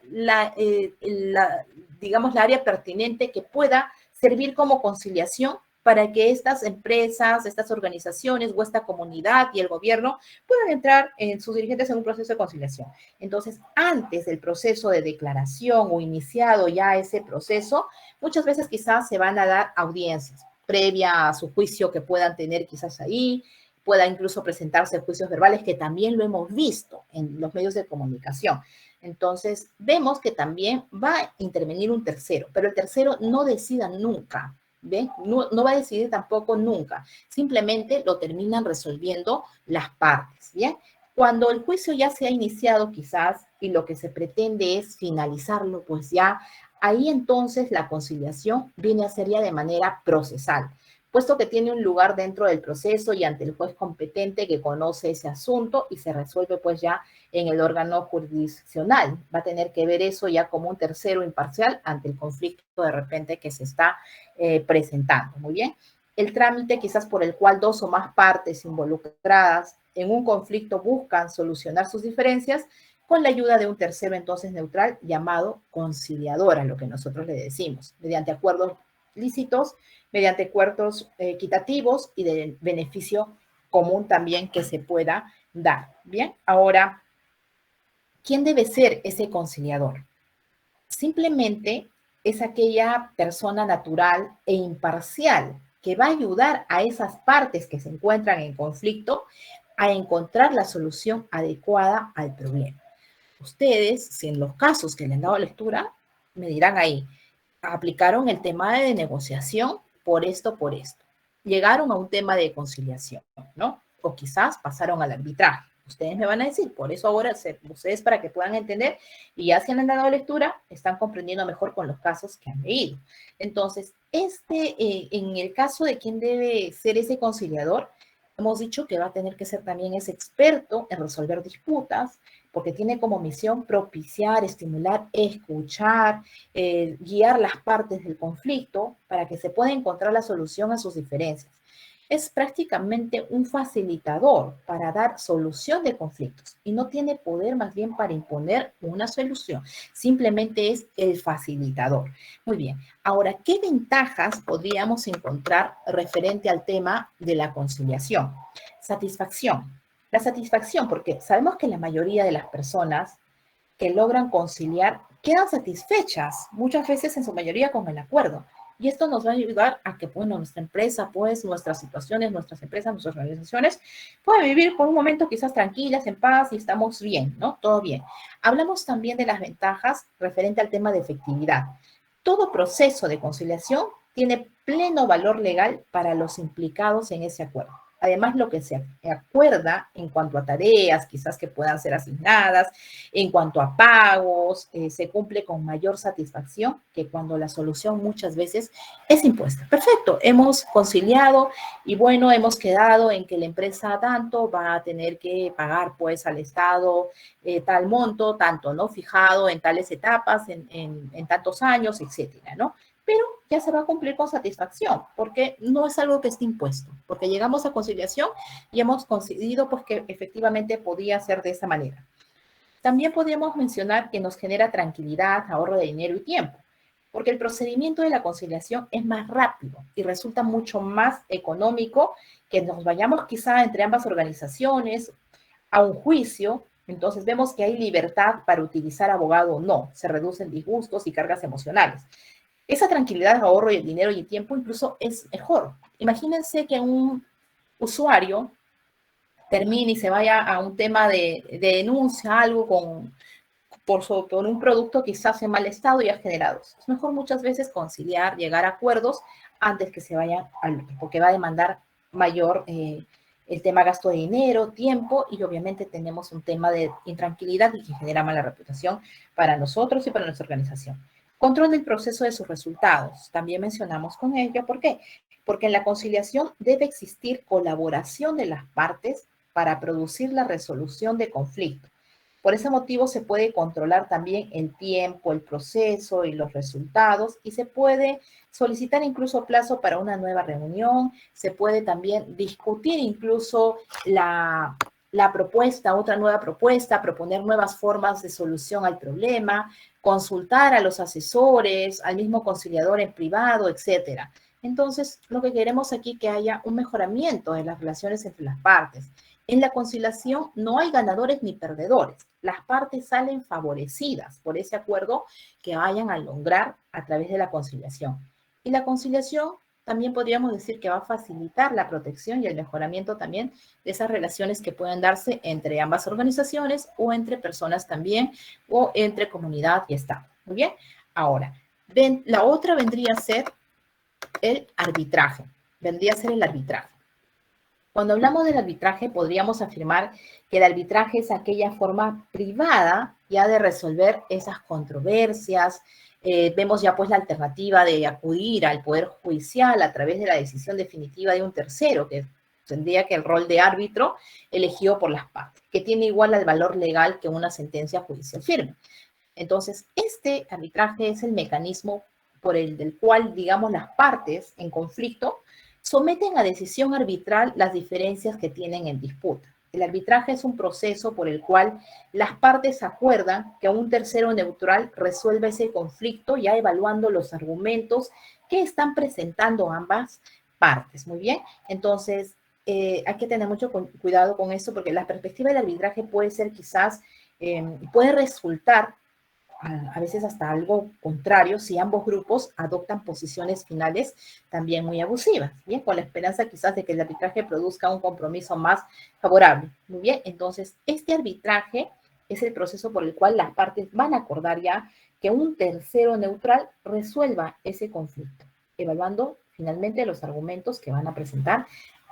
digamos, la área pertinente que pueda servir como conciliación para que estas empresas, estas organizaciones o esta comunidad y el gobierno puedan entrar en sus dirigentes en un proceso de conciliación. Entonces, antes del proceso de declaración o iniciado ya ese proceso, muchas veces quizás se van a dar audiencias previa a su juicio que puedan tener quizás ahí, pueda incluso presentarse juicios verbales, que también lo hemos visto en los medios de comunicación. Entonces, vemos que también va a intervenir un tercero, pero el tercero no decida nunca, ¿ven? No va a decidir tampoco nunca, simplemente lo terminan resolviendo las partes, ¿bien? Cuando el juicio ya se ha iniciado quizás y lo que se pretende es finalizarlo, pues ya ahí entonces la conciliación viene a ser ya de manera procesal, puesto que tiene un lugar dentro del proceso y ante el juez competente que conoce ese asunto y se resuelve pues ya en el órgano jurisdiccional. Va a tener que ver eso ya como un tercero imparcial ante el conflicto de repente que se está presentando. Muy bien. El trámite quizás por el cual dos o más partes involucradas en un conflicto buscan solucionar sus diferencias con la ayuda de un tercero entonces neutral llamado conciliador, a lo que nosotros le decimos, mediante acuerdos lícitos, mediante acuerdos equitativos y de beneficio común también que se pueda dar. Bien, ahora, ¿quién debe ser ese conciliador? Simplemente es aquella persona natural e imparcial que va a ayudar a esas partes que se encuentran en conflicto a encontrar la solución adecuada al problema. Ustedes, si en los casos que le han dado lectura, me dirán ahí, aplicaron el tema de negociación por esto. Llegaron a un tema de conciliación, ¿no? O quizás pasaron al arbitraje. Ustedes me van a decir, por eso ahora ustedes para que puedan entender y ya si han dado lectura, están comprendiendo mejor con los casos que han leído. Entonces, en el caso de quién debe ser ese conciliador, hemos dicho que va a tener que ser también ese experto en resolver disputas, porque tiene como misión propiciar, estimular, escuchar, guiar las partes del conflicto para que se pueda encontrar la solución a sus diferencias. Es prácticamente un facilitador para dar solución de conflictos y no tiene poder más bien para imponer una solución, simplemente es el facilitador. Muy bien, ahora, ¿qué ventajas podríamos encontrar referente al tema de la conciliación? Satisfacción. La satisfacción, porque sabemos que la mayoría de las personas que logran conciliar quedan satisfechas, muchas veces en su mayoría con el acuerdo. Y esto nos va a ayudar a que, bueno, nuestra empresa, pues, nuestras situaciones, nuestras empresas, nuestras organizaciones, puedan vivir por un momento quizás tranquilas, en paz y estamos bien, ¿no? Todo bien. Hablamos también de las ventajas referente al tema de efectividad. Todo proceso de conciliación tiene pleno valor legal para los implicados en ese acuerdo. Además, lo que se acuerda en cuanto a tareas, quizás que puedan ser asignadas, en cuanto a pagos, se cumple con mayor satisfacción que cuando la solución muchas veces es impuesta. Perfecto, hemos conciliado y bueno, hemos quedado en que la empresa tanto va a tener que pagar pues al Estado tal monto, tanto, ¿no? Fijado en tales etapas, en tantos años, etcétera, ¿no? Pero ya se va a cumplir con satisfacción, porque no es algo que esté impuesto, porque llegamos a conciliación y hemos conseguido pues que efectivamente podía ser de esa manera. También podríamos mencionar que nos genera tranquilidad, ahorro de dinero y tiempo, porque el procedimiento de la conciliación es más rápido y resulta mucho más económico que nos vayamos quizá entre ambas organizaciones a un juicio. Entonces vemos que hay libertad para utilizar abogado o no, se reducen disgustos y cargas emocionales. Esa tranquilidad, ahorro de dinero y tiempo incluso es mejor. Imagínense que un usuario termine y se vaya a un tema de denuncia, algo por un producto quizás en mal estado y ha generado. Es mejor muchas veces conciliar, llegar a acuerdos antes que se vaya al otro, porque va a demandar mayor el tema gasto de dinero, tiempo y obviamente tenemos un tema de intranquilidad y que genera mala reputación para nosotros y para nuestra organización. Control del proceso de sus resultados. También mencionamos con ello. ¿Por qué? Porque en la conciliación debe existir colaboración de las partes para producir la resolución de conflictos. Por ese motivo se puede controlar también el tiempo, el proceso y los resultados, y se puede solicitar incluso plazo para una nueva reunión, se puede también discutir incluso la propuesta, otra nueva propuesta, proponer nuevas formas de solución al problema, consultar a los asesores, al mismo conciliador en privado, etcétera. Entonces, lo que queremos aquí es que haya un mejoramiento en las relaciones entre las partes. En la conciliación no hay ganadores ni perdedores. Las partes salen favorecidas por ese acuerdo que vayan a lograr a través de la conciliación. Y la conciliación también podríamos decir que va a facilitar la protección y el mejoramiento también de esas relaciones que pueden darse entre ambas organizaciones o entre personas también o entre comunidad y Estado. Muy bien. Ahora, la otra vendría a ser el arbitraje. Vendría a ser el arbitraje. Cuando hablamos del arbitraje, podríamos afirmar que el arbitraje es aquella forma privada ya de resolver esas controversias. Vemos ya pues la alternativa de acudir al Poder Judicial a través de la decisión definitiva de un tercero, que tendría que el rol de árbitro elegido por las partes, que tiene igual al valor legal que una sentencia judicial firme. Entonces, este arbitraje es el mecanismo por el del cual, digamos, las partes en conflicto someten a decisión arbitral las diferencias que tienen en disputa. El arbitraje es un proceso por el cual las partes acuerdan que un tercero neutral resuelva ese conflicto ya evaluando los argumentos que están presentando ambas partes. Muy bien, entonces hay que tener mucho cuidado con esto porque la perspectiva del arbitraje puede ser quizás, puede resultar a veces hasta algo contrario si ambos grupos adoptan posiciones finales también muy abusivas, ¿bien? Con la esperanza quizás de que el arbitraje produzca un compromiso más favorable, ¿muy bien? Entonces, este arbitraje es el proceso por el cual las partes van a acordar ya que un tercero neutral resuelva ese conflicto, evaluando finalmente los argumentos que van a presentar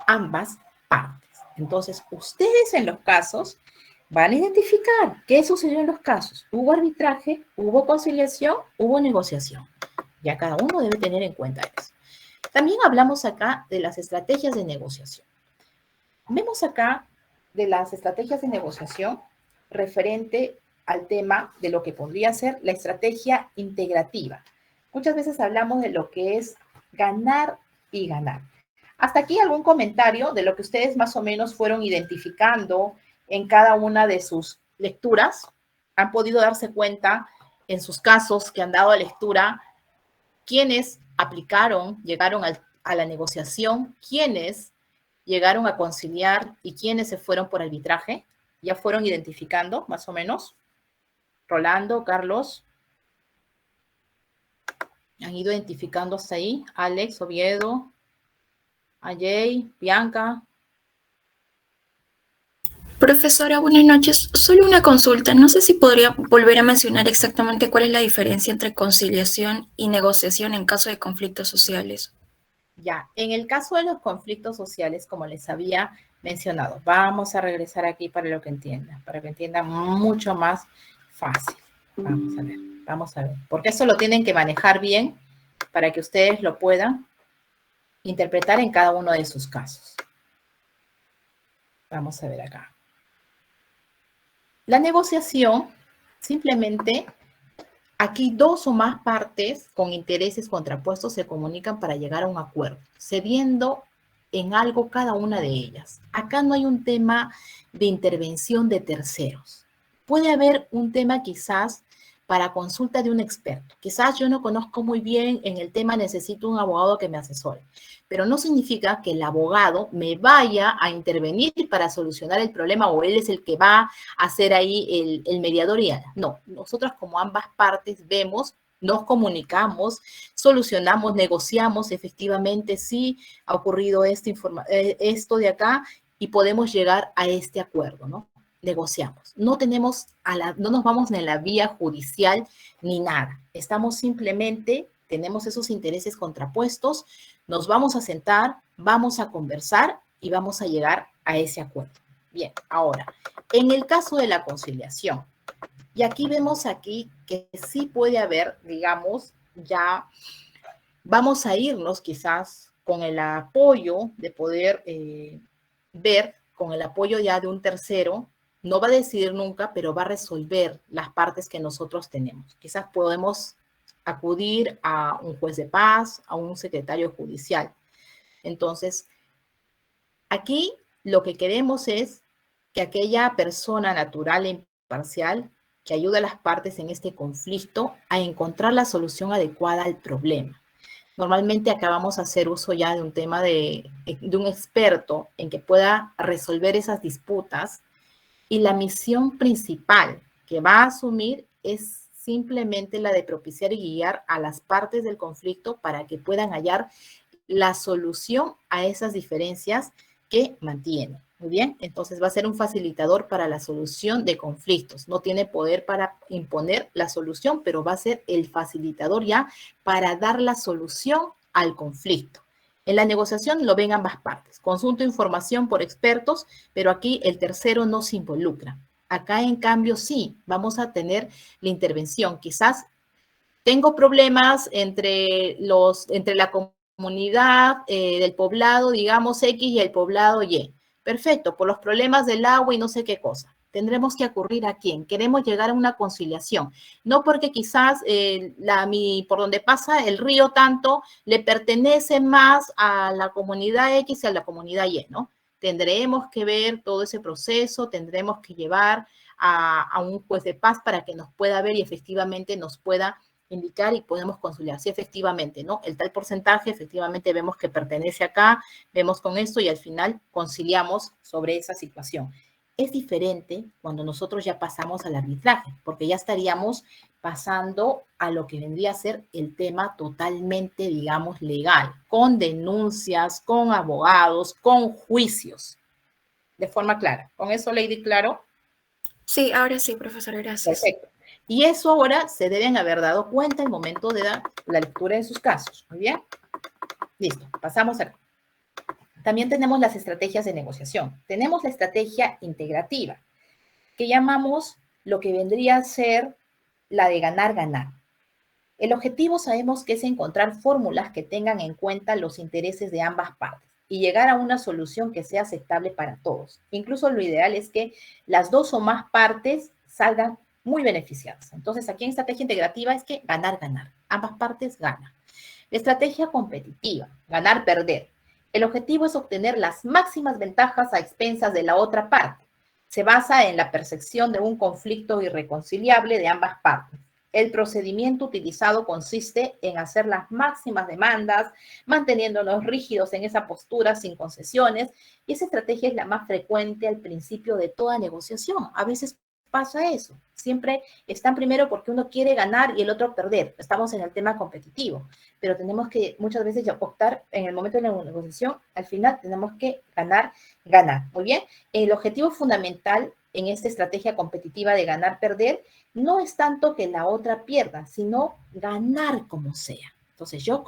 ambas partes. Entonces, ustedes en los casos van a identificar qué sucedió en los casos. Hubo arbitraje, hubo conciliación, hubo negociación. Ya cada uno debe tener en cuenta eso. También hablamos acá de las estrategias de negociación. Vemos acá de las estrategias de negociación referente al tema de lo que podría ser la estrategia integrativa. Muchas veces hablamos de lo que es ganar y ganar. Hasta aquí algún comentario de lo que ustedes más o menos fueron identificando en cada una de sus lecturas. Han podido darse cuenta en sus casos que han dado lectura quiénes aplicaron, llegaron a la negociación, quiénes llegaron a conciliar y quiénes se fueron por arbitraje. Ya fueron identificando más o menos. Rolando, Carlos, han ido identificando hasta ahí. Alex, Oviedo, Ajay, Bianca. Profesora, buenas noches. Solo una consulta. No sé si podría volver a mencionar exactamente cuál es la diferencia entre conciliación y negociación en caso de conflictos sociales. Ya, en el caso de los conflictos sociales, como les había mencionado, vamos a regresar aquí para que entiendan mucho más fácil. Vamos a ver, porque eso lo tienen que manejar bien para que ustedes lo puedan interpretar en cada uno de sus casos. Vamos a ver acá. La negociación, simplemente, aquí dos o más partes con intereses contrapuestos se comunican para llegar a un acuerdo, cediendo en algo cada una de ellas. Acá no hay un tema de intervención de terceros. Puede haber un tema quizás para consulta de un experto. Quizás yo no conozco muy bien en el tema, necesito un abogado que me asesore, pero no significa que el abogado me vaya a intervenir para solucionar el problema o él es el que va a ser ahí el mediador. No, nosotros como ambas partes vemos, nos comunicamos, solucionamos, negociamos efectivamente si ha ocurrido esto de acá y podemos llegar a este acuerdo, ¿no? Negociamos. No nos vamos en la vía judicial ni nada. Estamos simplemente, tenemos esos intereses contrapuestos, nos vamos a sentar, vamos a conversar y vamos a llegar a ese acuerdo. Bien, ahora, en el caso de la conciliación, y aquí vemos aquí que sí puede haber, digamos, ya vamos a irnos quizás con el apoyo de poder ver, con el apoyo ya de un tercero, No va a decidir nunca, pero va a resolver las partes que nosotros tenemos. Quizás podemos acudir a un juez de paz, a un secretario judicial. Entonces, aquí lo que queremos es que aquella persona natural e imparcial que ayude a las partes en este conflicto a encontrar la solución adecuada al problema. Normalmente acá vamos a hacer uso ya de un tema de un experto en que pueda resolver esas disputas, y la misión principal que va a asumir es simplemente la de propiciar y guiar a las partes del conflicto para que puedan hallar la solución a esas diferencias que mantienen. Muy bien, entonces va a ser un facilitador para la solución de conflictos. No tiene poder para imponer la solución, pero va a ser el facilitador ya para dar la solución al conflicto. En la negociación lo ven ambas partes. Consulto información por expertos, pero aquí el tercero no se involucra. Acá, en cambio, sí, vamos a tener la intervención. Quizás tengo problemas entre la comunidad del poblado, digamos, X y el poblado Y. Perfecto, por los problemas del agua y no sé qué cosa. Tendremos que acudir a quién. Queremos llegar a una conciliación. No porque quizás por donde pasa el río tanto le pertenece más a la comunidad X y a la comunidad Y, ¿no? Tendremos que ver todo ese proceso, tendremos que llevar a un juez de paz para que nos pueda ver y efectivamente nos pueda indicar y podemos conciliar. Sí, efectivamente, ¿no? El tal porcentaje, efectivamente vemos que pertenece acá, vemos con esto y al final conciliamos sobre esa situación. Es diferente cuando nosotros ya pasamos al arbitraje, porque ya estaríamos pasando a lo que vendría a ser el tema totalmente, digamos, legal, con denuncias, con abogados, con juicios, de forma clara. ¿Con eso, Lady, claro? Sí, ahora sí, profesor, gracias. Perfecto. Y eso ahora se deben haber dado cuenta al momento de la lectura de sus casos. Muy bien. Listo. Pasamos acá. También tenemos las estrategias de negociación. Tenemos la estrategia integrativa, que llamamos lo que vendría a ser la de ganar-ganar. El objetivo sabemos que es encontrar fórmulas que tengan en cuenta los intereses de ambas partes y llegar a una solución que sea aceptable para todos. Incluso lo ideal es que las dos o más partes salgan muy beneficiadas. Entonces, aquí en estrategia integrativa es que ganar-ganar. Ambas partes ganan. La estrategia competitiva, ganar-perder. El objetivo es obtener las máximas ventajas a expensas de la otra parte. Se basa en la percepción de un conflicto irreconciliable de ambas partes. El procedimiento utilizado consiste en hacer las máximas demandas, manteniéndonos rígidos en esa postura sin concesiones, y esa estrategia es la más frecuente al principio de toda negociación. A veces pasa eso. Siempre están primero porque uno quiere ganar y el otro perder. Estamos en el tema competitivo, pero tenemos que muchas veces optar en el momento de la negociación, al final tenemos que ganar, ganar. Muy bien, el objetivo fundamental en esta estrategia competitiva de ganar-perder no es tanto que la otra pierda, sino ganar como sea. Entonces yo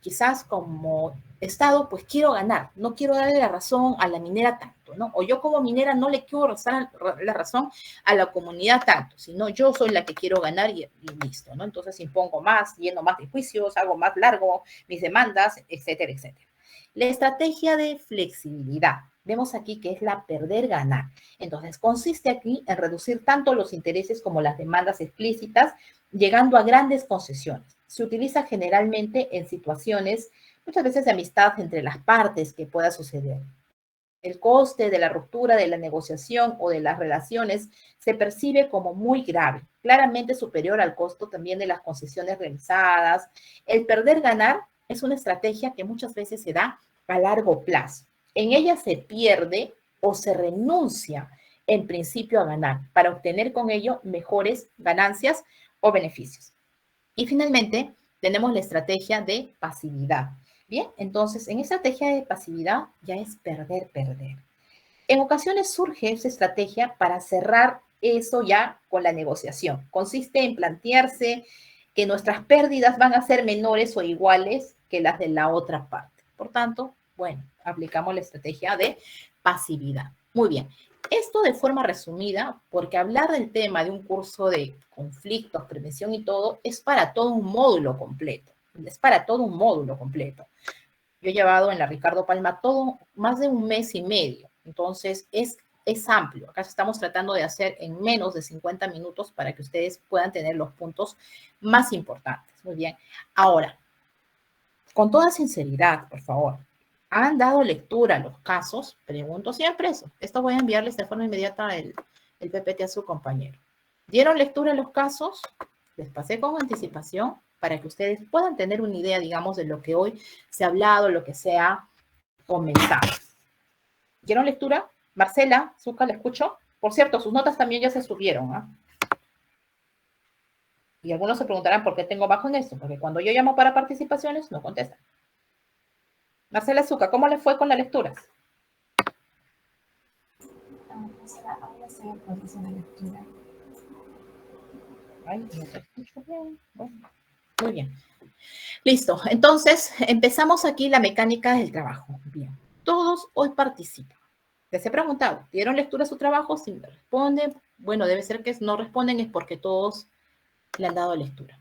quizás como Estado, pues quiero ganar, no quiero darle la razón a la minera tanto, ¿no? O yo como minera no le quiero dar la razón a la comunidad tanto, sino yo soy la que quiero ganar y listo, ¿no? Entonces impongo más, lleno más de juicios, hago más largo mis demandas, etcétera, etcétera. La estrategia de flexibilidad. Vemos aquí que es la perder-ganar. Entonces, consiste aquí en reducir tanto los intereses como las demandas explícitas, llegando a grandes concesiones. Se utiliza generalmente en situaciones, muchas veces de amistad entre las partes que pueda suceder. El coste de la ruptura de la negociación o de las relaciones se percibe como muy grave, claramente superior al costo también de las concesiones realizadas. El perder-ganar es una estrategia que muchas veces se da a largo plazo. En ella se pierde o se renuncia en principio a ganar para obtener con ello mejores ganancias o beneficios. Y finalmente, tenemos la estrategia de pasividad. Bien, entonces en estrategia de pasividad ya es perder, perder. En ocasiones surge esa estrategia para cerrar eso ya con la negociación. Consiste en plantearse que nuestras pérdidas van a ser menores o iguales que las de la otra parte. Por tanto, bueno, aplicamos la estrategia de pasividad. Muy bien. Esto de forma resumida, porque hablar del tema de un curso de conflictos, prevención y todo, es para todo un módulo completo. Es para todo un módulo completo. Yo he llevado en la Ricardo Palma todo más de un mes y medio. Entonces, es es amplio. Acá estamos tratando de hacer en menos de 50 minutos para que ustedes puedan tener los puntos más importantes. Muy bien. Ahora, con toda sinceridad, por favor, ¿han dado lectura a los casos? Pregunto siempre eso. Esto voy a enviarles de forma inmediata el PPT a su compañero. ¿Dieron lectura a los casos? Les pasé con anticipación para que ustedes puedan tener una idea, digamos, de lo que hoy se ha hablado, lo que se ha comentado. ¿Dieron lectura? Marcela, Zucca, ¿la escucho? Por cierto, sus notas también ya se subieron, ¿ah? Y algunos se preguntarán por qué tengo bajo en esto, porque cuando yo llamo para participaciones, no contestan. Marcela Zucca, ¿cómo le fue con las lecturas? Ahora estoy en proceso de lectura. Ay, no te escucho bien. Bueno, muy bien. Listo. Entonces, empezamos aquí la mecánica del trabajo. Bien. Todos hoy participan. Les he preguntado, ¿dieron lectura a su trabajo? Si me responden, bueno, debe ser que no responden es porque todos le han dado lectura.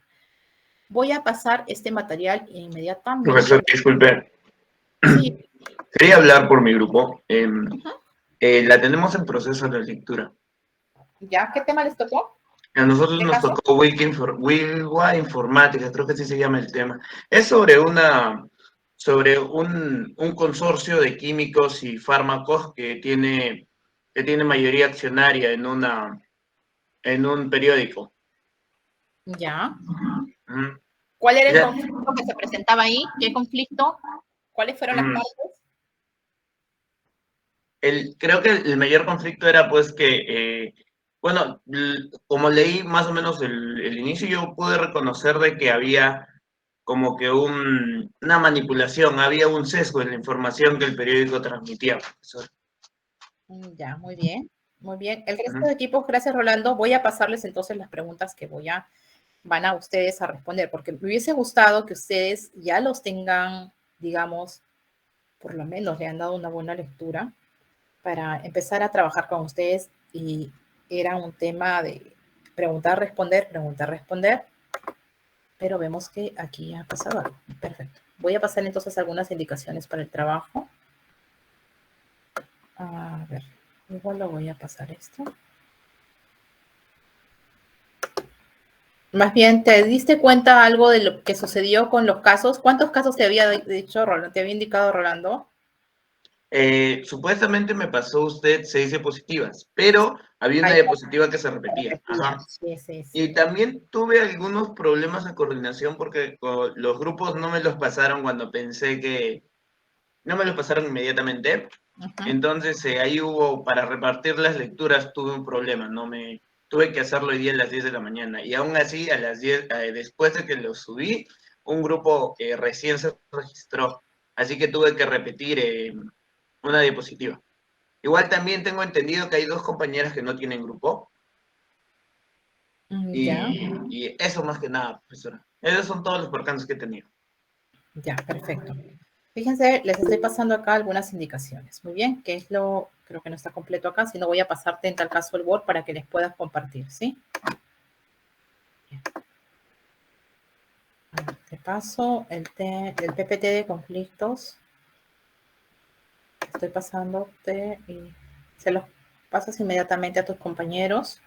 Voy a pasar este material inmediatamente. Profesor, disculpe. Sí. Quería hablar por mi grupo. La tenemos en proceso de lectura. ¿Ya? ¿Qué tema les tocó? A nosotros nos tocó Wilwa Informática, creo que así se llama el tema. Es sobre un consorcio de químicos y fármacos que tiene mayoría accionaria en un periódico. Ya. Uh-huh. ¿Cuál era el conflicto que se presentaba ahí? ¿Qué conflicto? ¿Cuáles fueron las partes? Creo que el mayor conflicto era pues que, bueno, como leí más o menos el inicio, yo pude reconocer de que había como que una manipulación, había un sesgo en la información que el periódico transmitía, profesor. Ya, muy bien, muy bien. El resto de equipos, gracias Rolando, voy a pasarles entonces las preguntas que van a ustedes a responder, porque me hubiese gustado que ustedes ya los tengan, digamos, por lo menos le han dado una buena lectura para empezar a trabajar con ustedes y era un tema de preguntar, responder, pero vemos que aquí ha pasado algo. Perfecto. Voy a pasar entonces algunas indicaciones para el trabajo. A ver, igual lo voy a pasar esto. Más bien, ¿te diste cuenta algo de lo que sucedió con los casos? ¿Cuántos casos te había dicho Rolando? ¿Te había indicado Rolando? Supuestamente me pasó usted 6 diapositivas, pero había una diapositiva que se repetía. Ajá. Sí, sí, sí. Y también tuve algunos problemas de coordinación porque los grupos no me los pasaron cuando pensé que... No me los pasaron inmediatamente. Entonces ahí para repartir las lecturas tuve un problema, tuve que hacerlo hoy día a las 10 de la mañana. Y aún así, a las 10, después de que lo subí, un grupo recién se registró. Así que tuve que repetir una diapositiva. Igual también tengo entendido que hay 2 compañeras que no tienen grupo. Y eso más que nada, profesora. Esos son todos los percances que he tenido. Ya, perfecto. Fíjense, les estoy pasando acá algunas indicaciones. Muy bien, ¿qué es creo que no está completo acá, si no voy a pasarte en tal caso el Word para que les puedas compartir, ¿sí? Bien. Te paso el PPT de conflictos. Estoy pasándote y se los pasas inmediatamente a tus compañeros.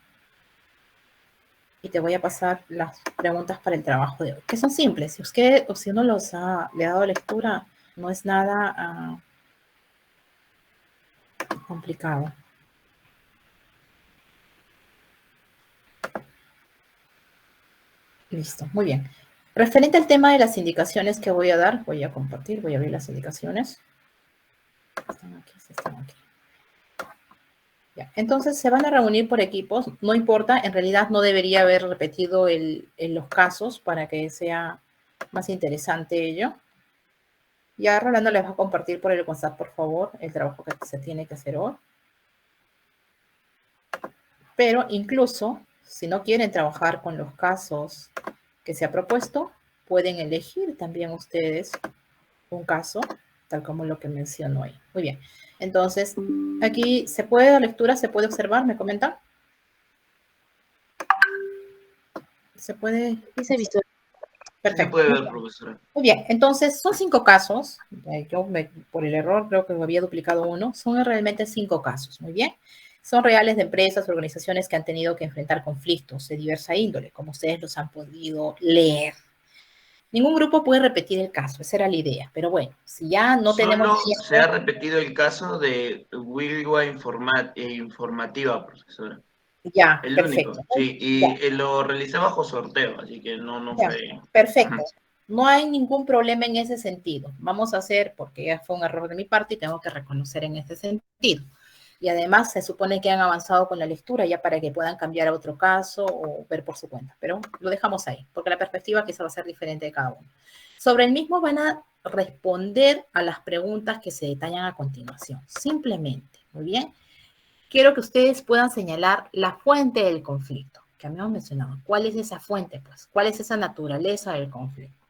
Y te voy a pasar las preguntas para el trabajo de hoy, que son simples. Si uno le ha dado lectura, no es nada complicado. Listo, muy bien. Referente al tema de las indicaciones que voy a dar, voy a compartir, voy a abrir las indicaciones. Están aquí. Ya. Entonces, se van a reunir por equipos, no importa, en realidad no debería haber repetido los casos para que sea más interesante ello. Ya Rolando les va a compartir por el WhatsApp, por favor, el trabajo que se tiene que hacer hoy. Pero incluso, si no quieren trabajar con los casos que se ha propuesto, pueden elegir también ustedes un caso, tal como lo que menciono hoy. Muy bien. Entonces, aquí se puede dar lectura, se puede observar, ¿me comentan? ¿Se puede? Sí, se ha visto. Perfecto. Se puede ver, profesora. Muy bien, entonces son 5 casos. Yo por el error creo que me había duplicado uno. Son realmente 5 casos. Muy bien. son reales de empresas, organizaciones que han tenido que enfrentar conflictos de diversa índole, como ustedes los han podido leer. Ningún grupo puede repetir el caso, esa era la idea. Pero bueno, si ya no tenemos Solo se ha tiempo, repetido el caso de Wilwa Informativa, profesora. ya, El perfecto. único, sí. Ya, Y lo realicé bajo sorteo, así que no ya, fue... perfecto. No hay ningún problema en ese sentido. Vamos a hacer, porque ya fue un error de mi parte y tengo que reconocer en ese sentido. Y además se supone que han avanzado con la lectura ya para que puedan cambiar a otro caso o ver por su cuenta. Pero lo dejamos ahí, porque la perspectiva quizá va a ser diferente de cada uno. Sobre el mismo van a responder a las preguntas que se detallan a continuación. Simplemente, muy bien. Quiero que ustedes puedan señalar la fuente del conflicto, que habíamos mencionado. ¿Cuál es esa fuente? Pues, ¿cuál es esa naturaleza del conflicto?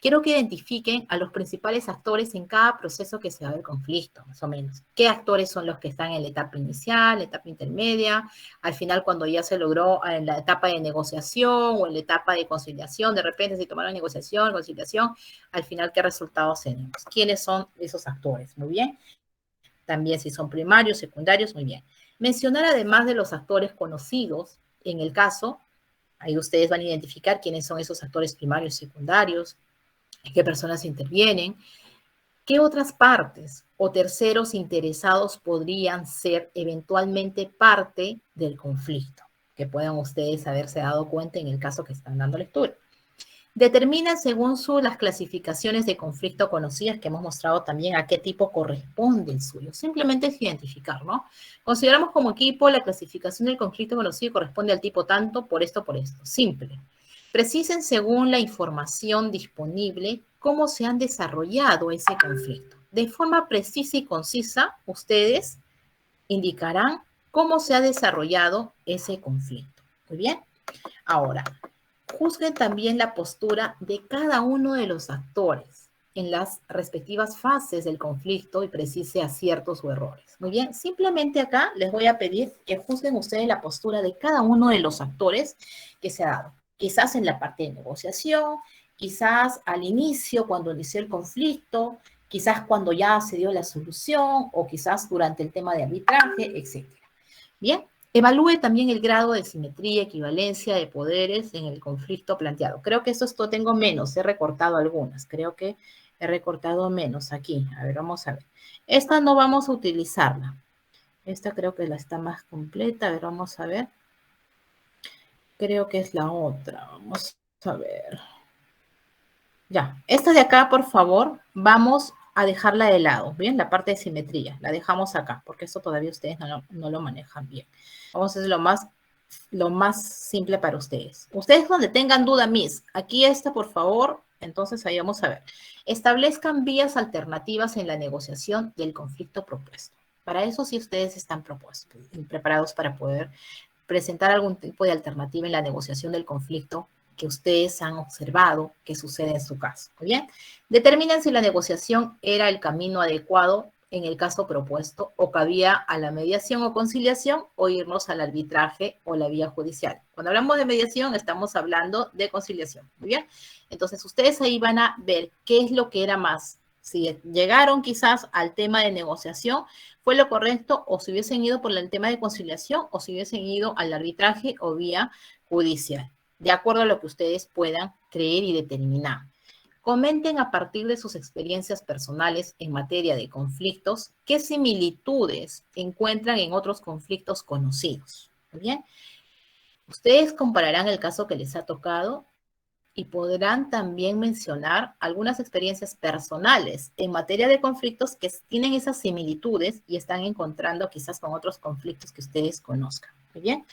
Quiero que identifiquen a los principales actores en cada proceso que se da del conflicto, más o menos. ¿Qué actores son los que están en la etapa inicial, la etapa intermedia, al final cuando ya se logró en la etapa de negociación o en la etapa de conciliación? De repente se tomaron negociación, conciliación, al final ¿qué resultados tenemos? ¿Quiénes son esos actores? Muy bien. También si son primarios, secundarios, muy bien. Mencionar además de los actores conocidos en el caso, ahí ustedes van a identificar quiénes son esos actores primarios, secundarios, qué personas intervienen, qué otras partes o terceros interesados podrían ser eventualmente parte del conflicto, que puedan ustedes haberse dado cuenta en el caso que están dando lectura. Determina según las clasificaciones de conflicto conocidas que hemos mostrado también a qué tipo corresponde el suyo. Simplemente es identificar, ¿no? Consideramos como equipo la clasificación del conflicto conocido corresponde al tipo tanto por esto, por esto. Simple. Precisen según la información disponible cómo se han desarrollado ese conflicto. De forma precisa y concisa, ustedes indicarán cómo se ha desarrollado ese conflicto. Muy bien. Ahora, juzguen también la postura de cada uno de los actores en las respectivas fases del conflicto y precise aciertos o errores. Muy bien, simplemente acá les voy a pedir que juzguen ustedes la postura de cada uno de los actores que se ha dado. Quizás en la parte de negociación, quizás al inicio, cuando inició el conflicto, quizás cuando ya se dio la solución o quizás durante el tema de arbitraje, etc. Bien, evalúe también el grado de simetría, equivalencia de poderes en el conflicto planteado. Creo que esto tengo menos, he recortado algunas, creo que he recortado menos aquí. A ver, vamos a ver. Esta no vamos a utilizarla. Esta creo que la está más completa. A ver, vamos a ver. Creo que es la otra. Vamos a ver. Ya, esta de acá, por favor, vamos a dejarla de lado, ¿bien? La parte de simetría, la dejamos acá, porque esto todavía ustedes no lo manejan bien. Vamos a hacer lo más simple para ustedes. Ustedes donde tengan duda, Miss, aquí está, por favor, entonces ahí vamos a ver. Establezcan vías alternativas en la negociación del conflicto propuesto. Para eso sí ustedes están preparados para poder presentar algún tipo de alternativa en la negociación del conflicto que ustedes han observado que sucede en su caso. ¿Muy bien? Determinen si la negociación era el camino adecuado en el caso propuesto o cabía a la mediación o conciliación o irnos al arbitraje o la vía judicial. Cuando hablamos de mediación estamos hablando de conciliación. ¿Muy bien? Entonces ustedes ahí van a ver qué es lo que era más. Si llegaron quizás al tema de negociación, ¿fue lo correcto? O si hubiesen ido por el tema de conciliación o si hubiesen ido al arbitraje o vía judicial, de acuerdo a lo que ustedes puedan creer y determinar. Comenten a partir de sus experiencias personales en materia de conflictos qué similitudes encuentran en otros conflictos conocidos. ¿Muy bien? Ustedes compararán el caso que les ha tocado y podrán también mencionar algunas experiencias personales en materia de conflictos que tienen esas similitudes y están encontrando quizás con otros conflictos que ustedes conozcan. Muy bien.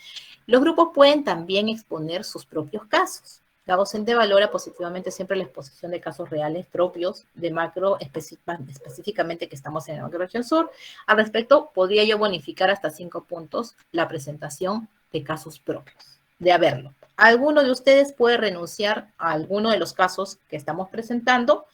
Los grupos pueden también exponer sus propios casos. La docente valora positivamente siempre la exposición de casos reales propios de macro, específicamente que estamos en la macroregión sur. Al respecto, podría yo bonificar hasta 5 puntos la presentación de casos propios, de haberlo. Alguno de ustedes puede renunciar a alguno de los casos que estamos presentando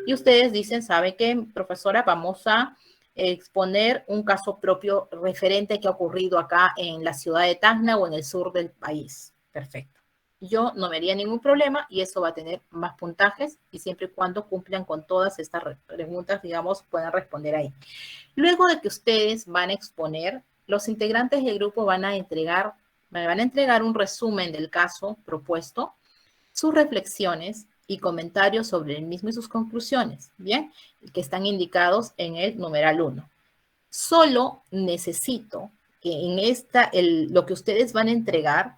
y ustedes dicen, ¿sabe qué, profesora? Vamos a exponer un caso propio referente que ha ocurrido acá en la ciudad de Tacna o en el sur del país. Perfecto. Yo no vería ningún problema y eso va a tener más puntajes y siempre y cuando cumplan con todas estas preguntas, digamos, puedan responder ahí. Luego de que ustedes van a exponer los integrantes del grupo me van a entregar un resumen del caso propuesto, sus reflexiones y comentarios sobre el mismo y sus conclusiones, ¿bien? Que están indicados en el numeral 1. Solo necesito que en lo que ustedes van a entregar,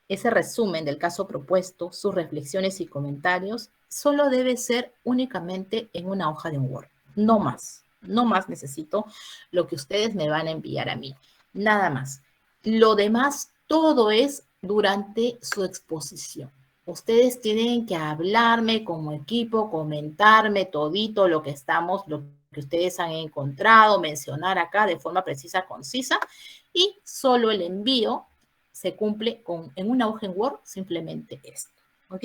ese resumen del caso propuesto, sus reflexiones y comentarios, solo debe ser únicamente en una hoja de Word, no más. No más necesito lo que ustedes me van a enviar a mí, nada más. Lo demás, todo es durante su exposición. Ustedes tienen que hablarme como equipo, comentarme todito lo que ustedes han encontrado, mencionar acá de forma precisa, concisa, y solo el envío se cumple en una hoja en Word, simplemente esto. ¿Ok?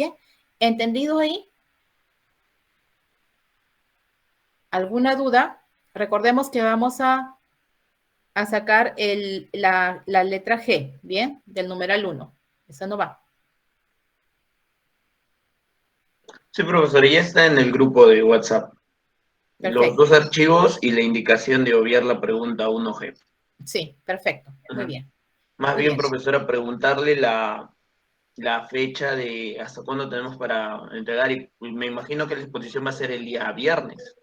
¿Entendido ahí? ¿Alguna duda? Recordemos que vamos a sacar la letra G, ¿bien? Del numeral 1. Esa no va. Sí, profesor, ya está en el grupo de WhatsApp. Los Perfecto. dos archivos y la indicación de obviar la pregunta 1G. Sí, perfecto. Muy bien. Más Muy bien, bien. profesora, preguntarle la fecha de hasta cuándo tenemos para entregar, y me imagino que la exposición va a ser el día viernes.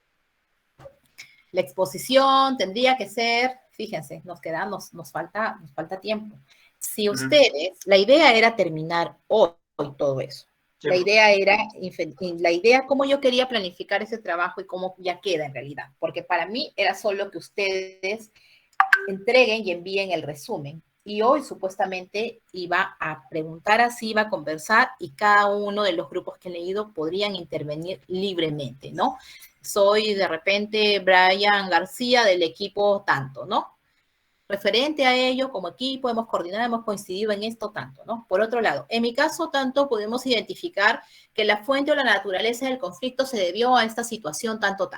La exposición tendría que ser, fíjense, nos falta tiempo. Si ustedes, la idea era terminar hoy todo eso. Sí. La idea cómo yo quería planificar ese trabajo y cómo ya queda en realidad, porque para mí era solo que ustedes entreguen y envíen el resumen. Y hoy supuestamente iba a preguntar así, iba a conversar y cada uno de los grupos que he leído podrían intervenir libremente, ¿no? Soy de repente Brian García del equipo tanto, ¿no? Referente a ello, como equipo, hemos coordinado, hemos coincidido en esto tanto, ¿no? Por otro lado, en mi caso tanto podemos identificar que la fuente o la naturaleza del conflicto se debió a esta situación tanto.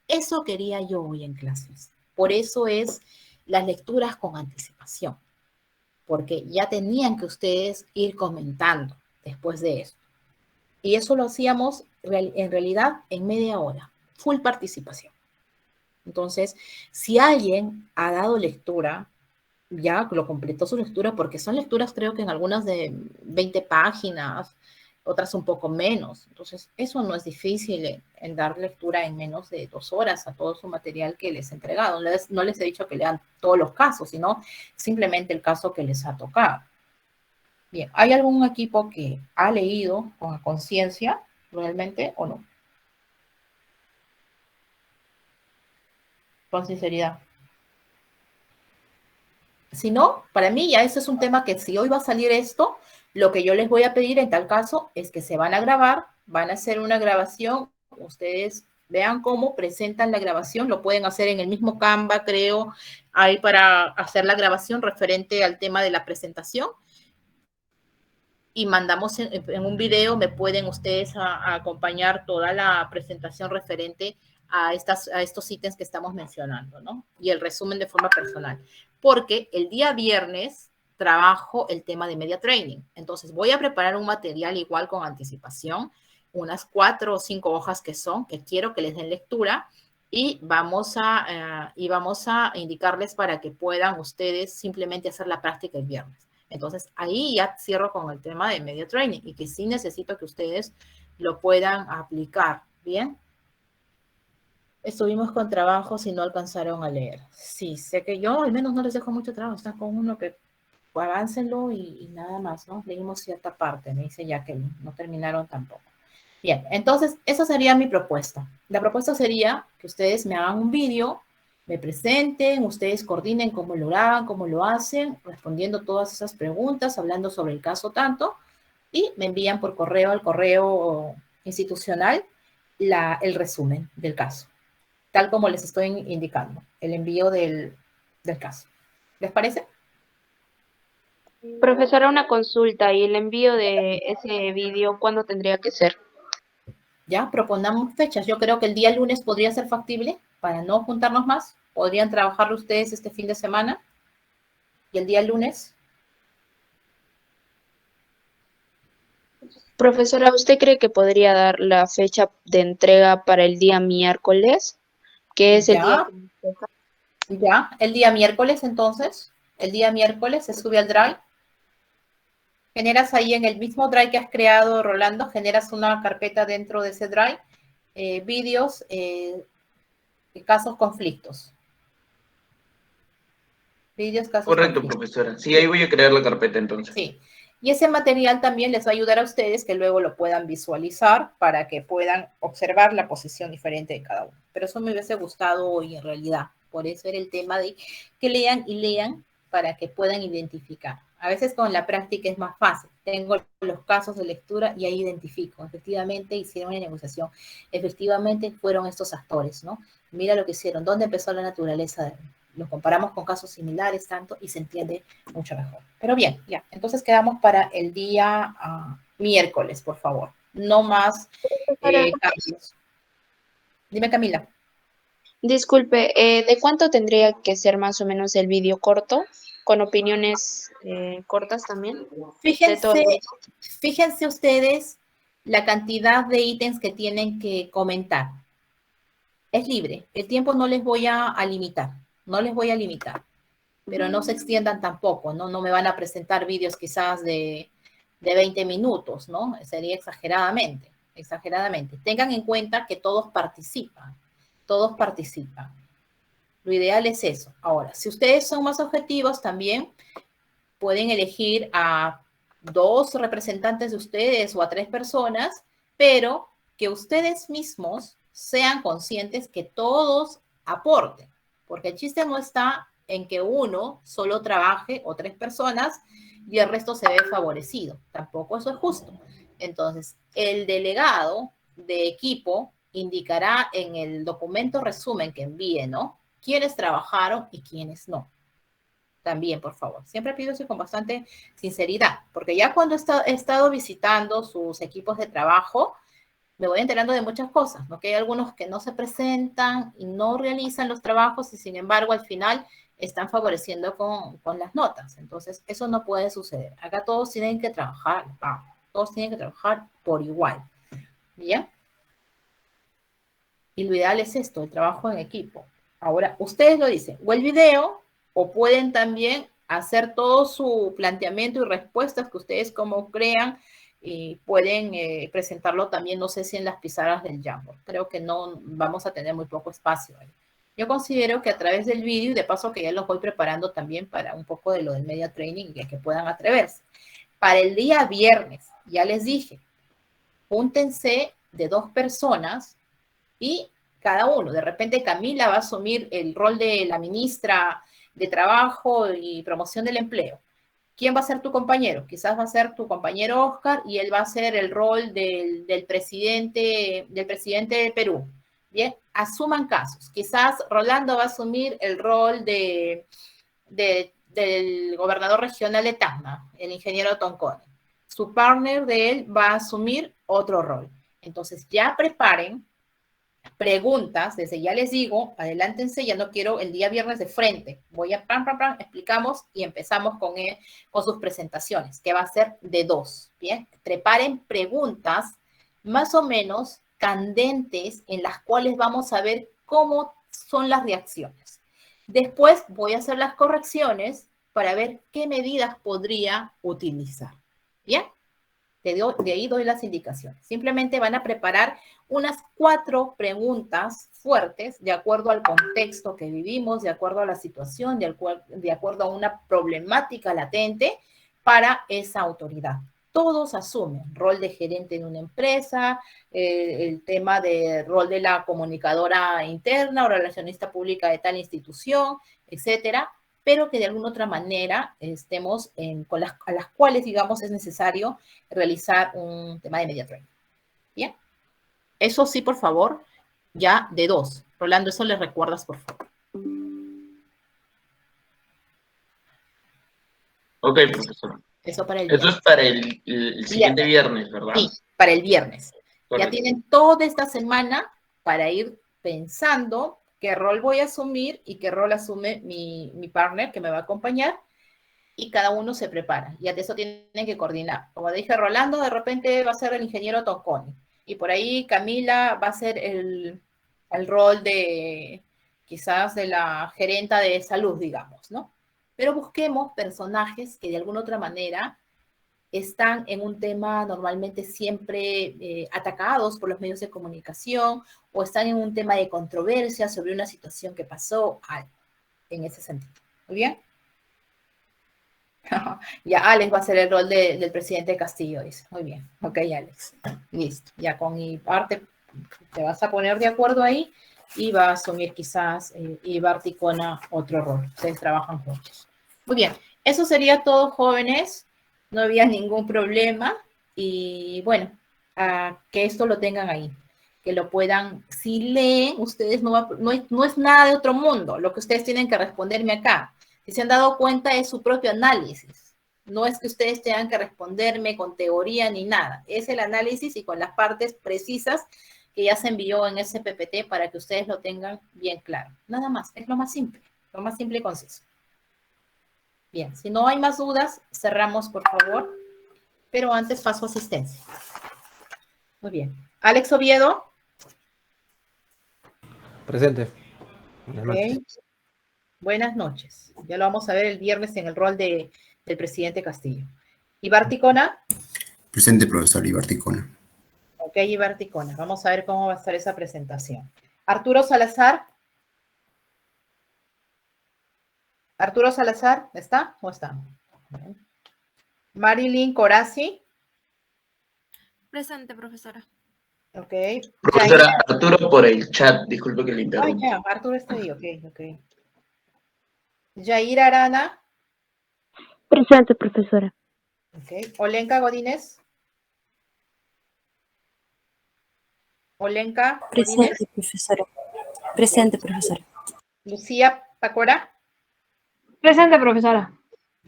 Eso quería yo hoy en clases. Por eso es las lecturas con anticipación, porque ya tenían que ustedes ir comentando después de eso. Y eso lo hacíamos en realidad en media hora, full participación. Entonces, si alguien ha dado lectura, ya lo completó su lectura, porque son lecturas creo que en algunas de 20 páginas, otras un poco menos. Entonces, eso no es difícil en dar lectura en menos de 2 horas a todo su material que les he entregado. No les he dicho que lean todos los casos, sino simplemente el caso que les ha tocado. Bien, ¿hay algún equipo que ha leído con conciencia realmente o no? Con sinceridad. Si no, para mí ya eso es un tema que si hoy va a salir esto, lo que yo les voy a pedir en tal caso es que se van a grabar, van a hacer una grabación, ustedes vean cómo presentan la grabación, lo pueden hacer en el mismo Canva, creo, ahí para hacer la grabación referente al tema de la presentación. Y mandamos en un video, me pueden ustedes a acompañar toda la presentación referente a estos ítems que estamos mencionando, ¿no? Y el resumen de forma personal. Porque el día viernes trabajo el tema de media training. Entonces voy a preparar un material igual con anticipación, unas 4 o 5 hojas que quiero que les den lectura y vamos a indicarles para que puedan ustedes simplemente hacer la práctica el viernes. Entonces, ahí ya cierro con el tema de media training y que sí necesito que ustedes lo puedan aplicar, ¿bien? Estuvimos con trabajos y no alcanzaron a leer. Sí, sé que yo al menos no les dejo mucho trabajo, están con uno que aváncenlo y nada más, ¿no? Leímos cierta parte, me dice ya que no terminaron tampoco. Bien, entonces, esa sería mi propuesta. La propuesta sería que ustedes me hagan un vídeo, me presenten, ustedes coordinen cómo lo hagan, cómo lo hacen, respondiendo todas esas preguntas, hablando sobre el caso tanto, y me envían por correo al correo institucional el resumen del caso, tal como les estoy indicando, el envío del caso. ¿Les parece? Profesora, una consulta y el envío de ese vídeo, ¿cuándo tendría que ser? Ya, proponamos fechas. Yo creo que el día lunes podría ser factible para no juntarnos más. Podrían trabajar ustedes este fin de semana y el día lunes. Profesora, ¿usted cree que podría dar la fecha de entrega para el día miércoles? Que es el día Ya, que nos toca. Ya, el día miércoles entonces, el día miércoles se sube al Drive. Generas ahí en el mismo Drive que has creado, Rolando, generas una carpeta dentro de ese Drive, vídeos, casos conflictos. Vídeos, casos Correcto, conflictos. profesora. Sí, ahí voy a crear la carpeta entonces. Sí. Y ese material también les va a ayudar a ustedes que luego lo puedan visualizar para que puedan observar la posición diferente de cada uno. Pero eso me hubiese gustado hoy en realidad. Por eso era el tema de que lean y lean para que puedan identificar. A veces con la práctica es más fácil. Tengo los casos de lectura y ahí identifico. Efectivamente hicieron una negociación. Efectivamente fueron estos actores, ¿no? Mira lo que hicieron. ¿Dónde empezó la naturaleza de los comparamos con casos similares tanto y se entiende mucho mejor. Pero bien, ya, entonces quedamos para el día miércoles, por favor. No más cambios. Dime, Camila. Disculpe, ¿de cuánto tendría que ser más o menos el vídeo corto? Con opiniones cortas también. De todo el grupo. Fíjense ustedes la cantidad de ítems que tienen que comentar. Es libre. El tiempo no les voy a limitar. No les voy a limitar. Pero no se extiendan tampoco, ¿no? No me van a presentar vídeos quizás de 20 minutos, ¿no? Sería exageradamente, exageradamente. Tengan en cuenta que todos participan, todos participan. Lo ideal es eso. Ahora, si ustedes son más objetivos también, pueden elegir a 2 representantes de ustedes o a 3 personas, pero que ustedes mismos sean conscientes que todos aporten, porque el chiste no está en que uno solo trabaje o 3 personas y el resto se ve favorecido. Tampoco eso es justo. Entonces, el delegado de equipo indicará en el documento resumen que envíe, ¿no? Quiénes trabajaron y quiénes no. También, por favor. Siempre pido eso con bastante sinceridad, porque ya cuando he estado visitando sus equipos de trabajo, me voy enterando de muchas cosas, ¿no? Que hay algunos que no se presentan y no realizan los trabajos y sin embargo al final están favoreciendo con las notas. Entonces, eso no puede suceder. Acá todos tienen que trabajar, todos tienen que trabajar por igual. ¿Bien? Y lo ideal es esto, el trabajo en equipo. Ahora, ustedes lo dicen, o el video, o pueden también hacer todo su planteamiento y respuestas que ustedes como crean y pueden presentarlo también, no sé si en las pizarras del Jamboard. Creo que no vamos a tener muy poco espacio ahí. Yo considero que a través del vídeo, y de paso que ya los voy preparando también para un poco de lo del media training y que puedan atreverse. Para el día viernes, ya les dije, júntense de 2 personas y cada uno. De repente Camila va a asumir el rol de la ministra de Trabajo y Promoción del Empleo. ¿Quién va a ser tu compañero? Quizás va a ser tu compañero Oscar y él va a ser el rol del presidente de Perú. Bien, asuman casos. Quizás Rolando va a asumir el rol del gobernador regional de Tacna, el ingeniero Toncone. Su partner de él va a asumir otro rol. Entonces ya preparen preguntas, desde ya les digo, adelántense, ya no quiero el día viernes de frente, voy a explicamos y empezamos con sus presentaciones, que va a ser de 2, ¿bien? Preparen preguntas más o menos candentes en las cuales vamos a ver cómo son las reacciones. Después voy a hacer las correcciones para ver qué medidas podría utilizar, ¿bien? De ahí doy las indicaciones. Simplemente van a preparar unas 4 preguntas fuertes de acuerdo al contexto que vivimos, de acuerdo a la situación, de acuerdo a una problemática latente para esa autoridad. Todos asumen rol de gerente de una empresa, el tema de rol de la comunicadora interna o relacionista pública de tal institución, etcétera, pero que de alguna otra manera estemos a las cuales, digamos, es necesario realizar un tema de media training. ¿Bien? Eso sí, por favor, ya de 2. Rolando, eso les recuerdas, por favor. Ok, profesor. Eso para el viernes. Eso es para el siguiente viernes, ¿verdad? Sí, para el viernes. Correcto. Ya tienen toda esta semana para ir pensando qué rol voy a asumir y qué rol asume mi partner que me va a acompañar y cada uno se prepara. Y de eso tienen que coordinar. Como dije, Rolando de repente va a ser el ingeniero Tonconi y por ahí Camila va a ser el rol de quizás de la gerenta de salud, digamos, ¿no? Pero busquemos personajes que de alguna otra manera están en un tema normalmente siempre atacados por los medios de comunicación o están en un tema de controversia sobre una situación que pasó, algo en ese sentido. ¿Muy bien? Ya Alex va a hacer el rol del presidente Castillo, dice. Muy bien. Ok, Alex. Listo. Ya con mi parte te vas a poner de acuerdo ahí y va a asumir quizás Ibar Ticona otro rol. Ustedes trabajan juntos. Muy bien. Eso sería todo, jóvenes. No había ningún problema. Y bueno, que esto lo tengan ahí. Que lo puedan, si leen, ustedes no es nada de otro mundo lo que ustedes tienen que responderme acá. Si se han dado cuenta, es su propio análisis. No es que ustedes tengan que responderme con teoría ni nada. Es el análisis y con las partes precisas que ya se envió en ese PPT para que ustedes lo tengan bien claro. Nada más, es lo más simple y conciso. Bien, si no hay más dudas, cerramos, por favor. Pero antes paso a asistencia. Muy bien. Alex Oviedo. Presente. Buenas noches. Okay. Buenas noches. Ya lo vamos a ver el viernes en el rol del presidente Castillo. Ibar Ticona. Presente, profesor Ibar Ticona. Ok, Ibar Ticona. Vamos a ver cómo va a estar esa presentación. Arturo Salazar. Arturo Salazar, ¿está o está? Marilyn Corazzi. Presente, profesora. Ok. Profesora, Arturo por el chat, disculpe que le interrumpa. Ya, Arturo está ahí, ok. Yair Arana. Presente, profesora. Ok. Olenka Godínez. Olenka Presente, Godínez. profesora. Presente, profesora. Lucía Pacora. Presente, profesora.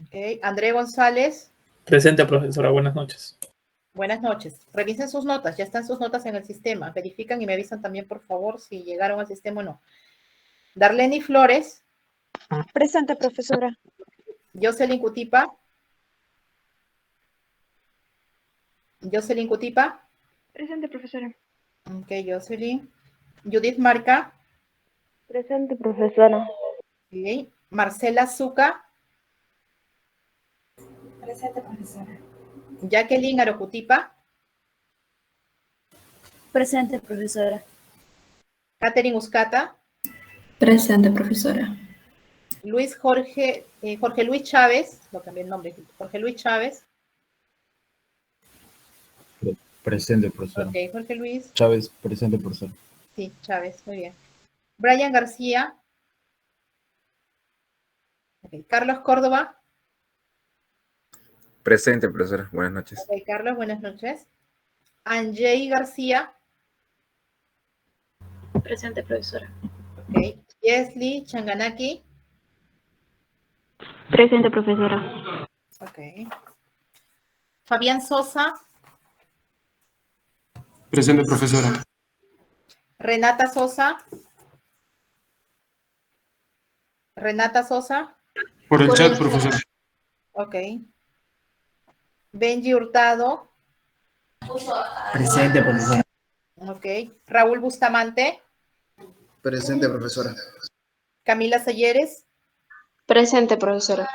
Ok. André González. Presente, profesora. Buenas noches. Buenas noches. Revisen sus notas. Ya están sus notas en el sistema. Verifican y me avisan también, por favor, si llegaron al sistema o no. Darlene Flores. Presente, profesora. Jocelyn Cutipa. Jocelyn Cutipa. Presente, profesora. Ok, Jocelyn. Judith Marca. Presente, profesora. Ok. Marcela Zuca. Presente, profesora. Jacqueline Arocutipa. Presente, profesora. Catherine Uscata. Presente, profesora. Jorge Luis Chávez. Lo cambié el nombre. Jorge Luis Chávez. Presente, profesor. Ok, Jorge Luis. Chávez, presente, profesor. Sí, Chávez, muy bien. Brian García. Okay. Carlos Córdoba. Presente, profesora. Buenas noches. Ok, Carlos, buenas noches. Anjay García. Presente, profesora. Ok. Yesley Changanaki. Presente, profesora. Ok. Fabián Sosa. Presente, profesora. Renata Sosa. Renata Sosa. Por el chat, profesora. Ok. Benji Hurtado. Presente, profesor. Ok. Raúl Bustamante. Presente, profesora. Camila Salleres. Presente, profesora.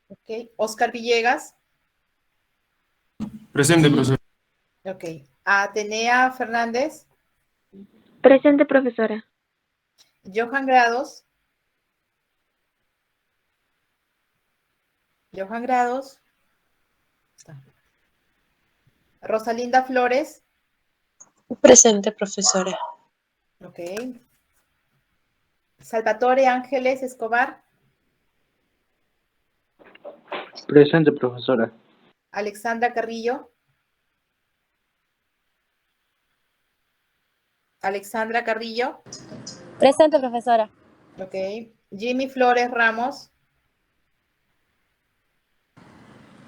Ok. Oscar Villegas. Presente, profesora. Ok. Atenea Fernández. Presente, profesora. Johan Grados. Johan Grados. Está. Rosalinda Flores. Presente, profesora. Ok. Salvatore Ángeles Escobar. Presente, profesora. Alexandra Carrillo. Alexandra Carrillo. Presente, profesora. Ok. Jimmy Flores Ramos.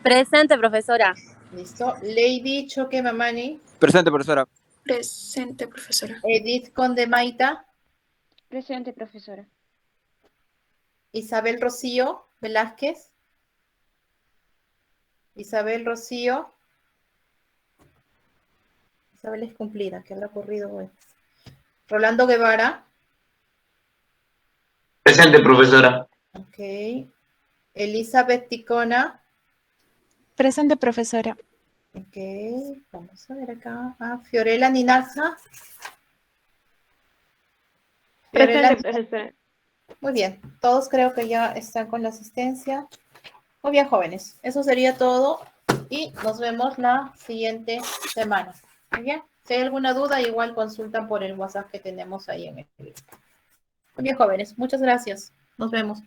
Presente, profesora. Listo. Lady Choque Mamani. Presente, profesora. Presente, profesora. Edith Condemaita. Presente, profesora. Isabel Rocío Velázquez. Isabel Rocío. Isabel es cumplida, ¿qué habrá ocurrido hoy? Rolando Guevara. Presente, profesora. Ok. Elizabeth Ticona. Presente, profesora. Ok, vamos a ver acá. Fiorella Ninalza. Presente, profesora. Muy bien, todos creo que ya están con la asistencia. Muy bien, jóvenes, eso sería todo y nos vemos la siguiente semana. Muy bien, si hay alguna duda, igual consultan por el WhatsApp que tenemos ahí en el grupo. Muy bien, jóvenes, muchas gracias. Nos vemos.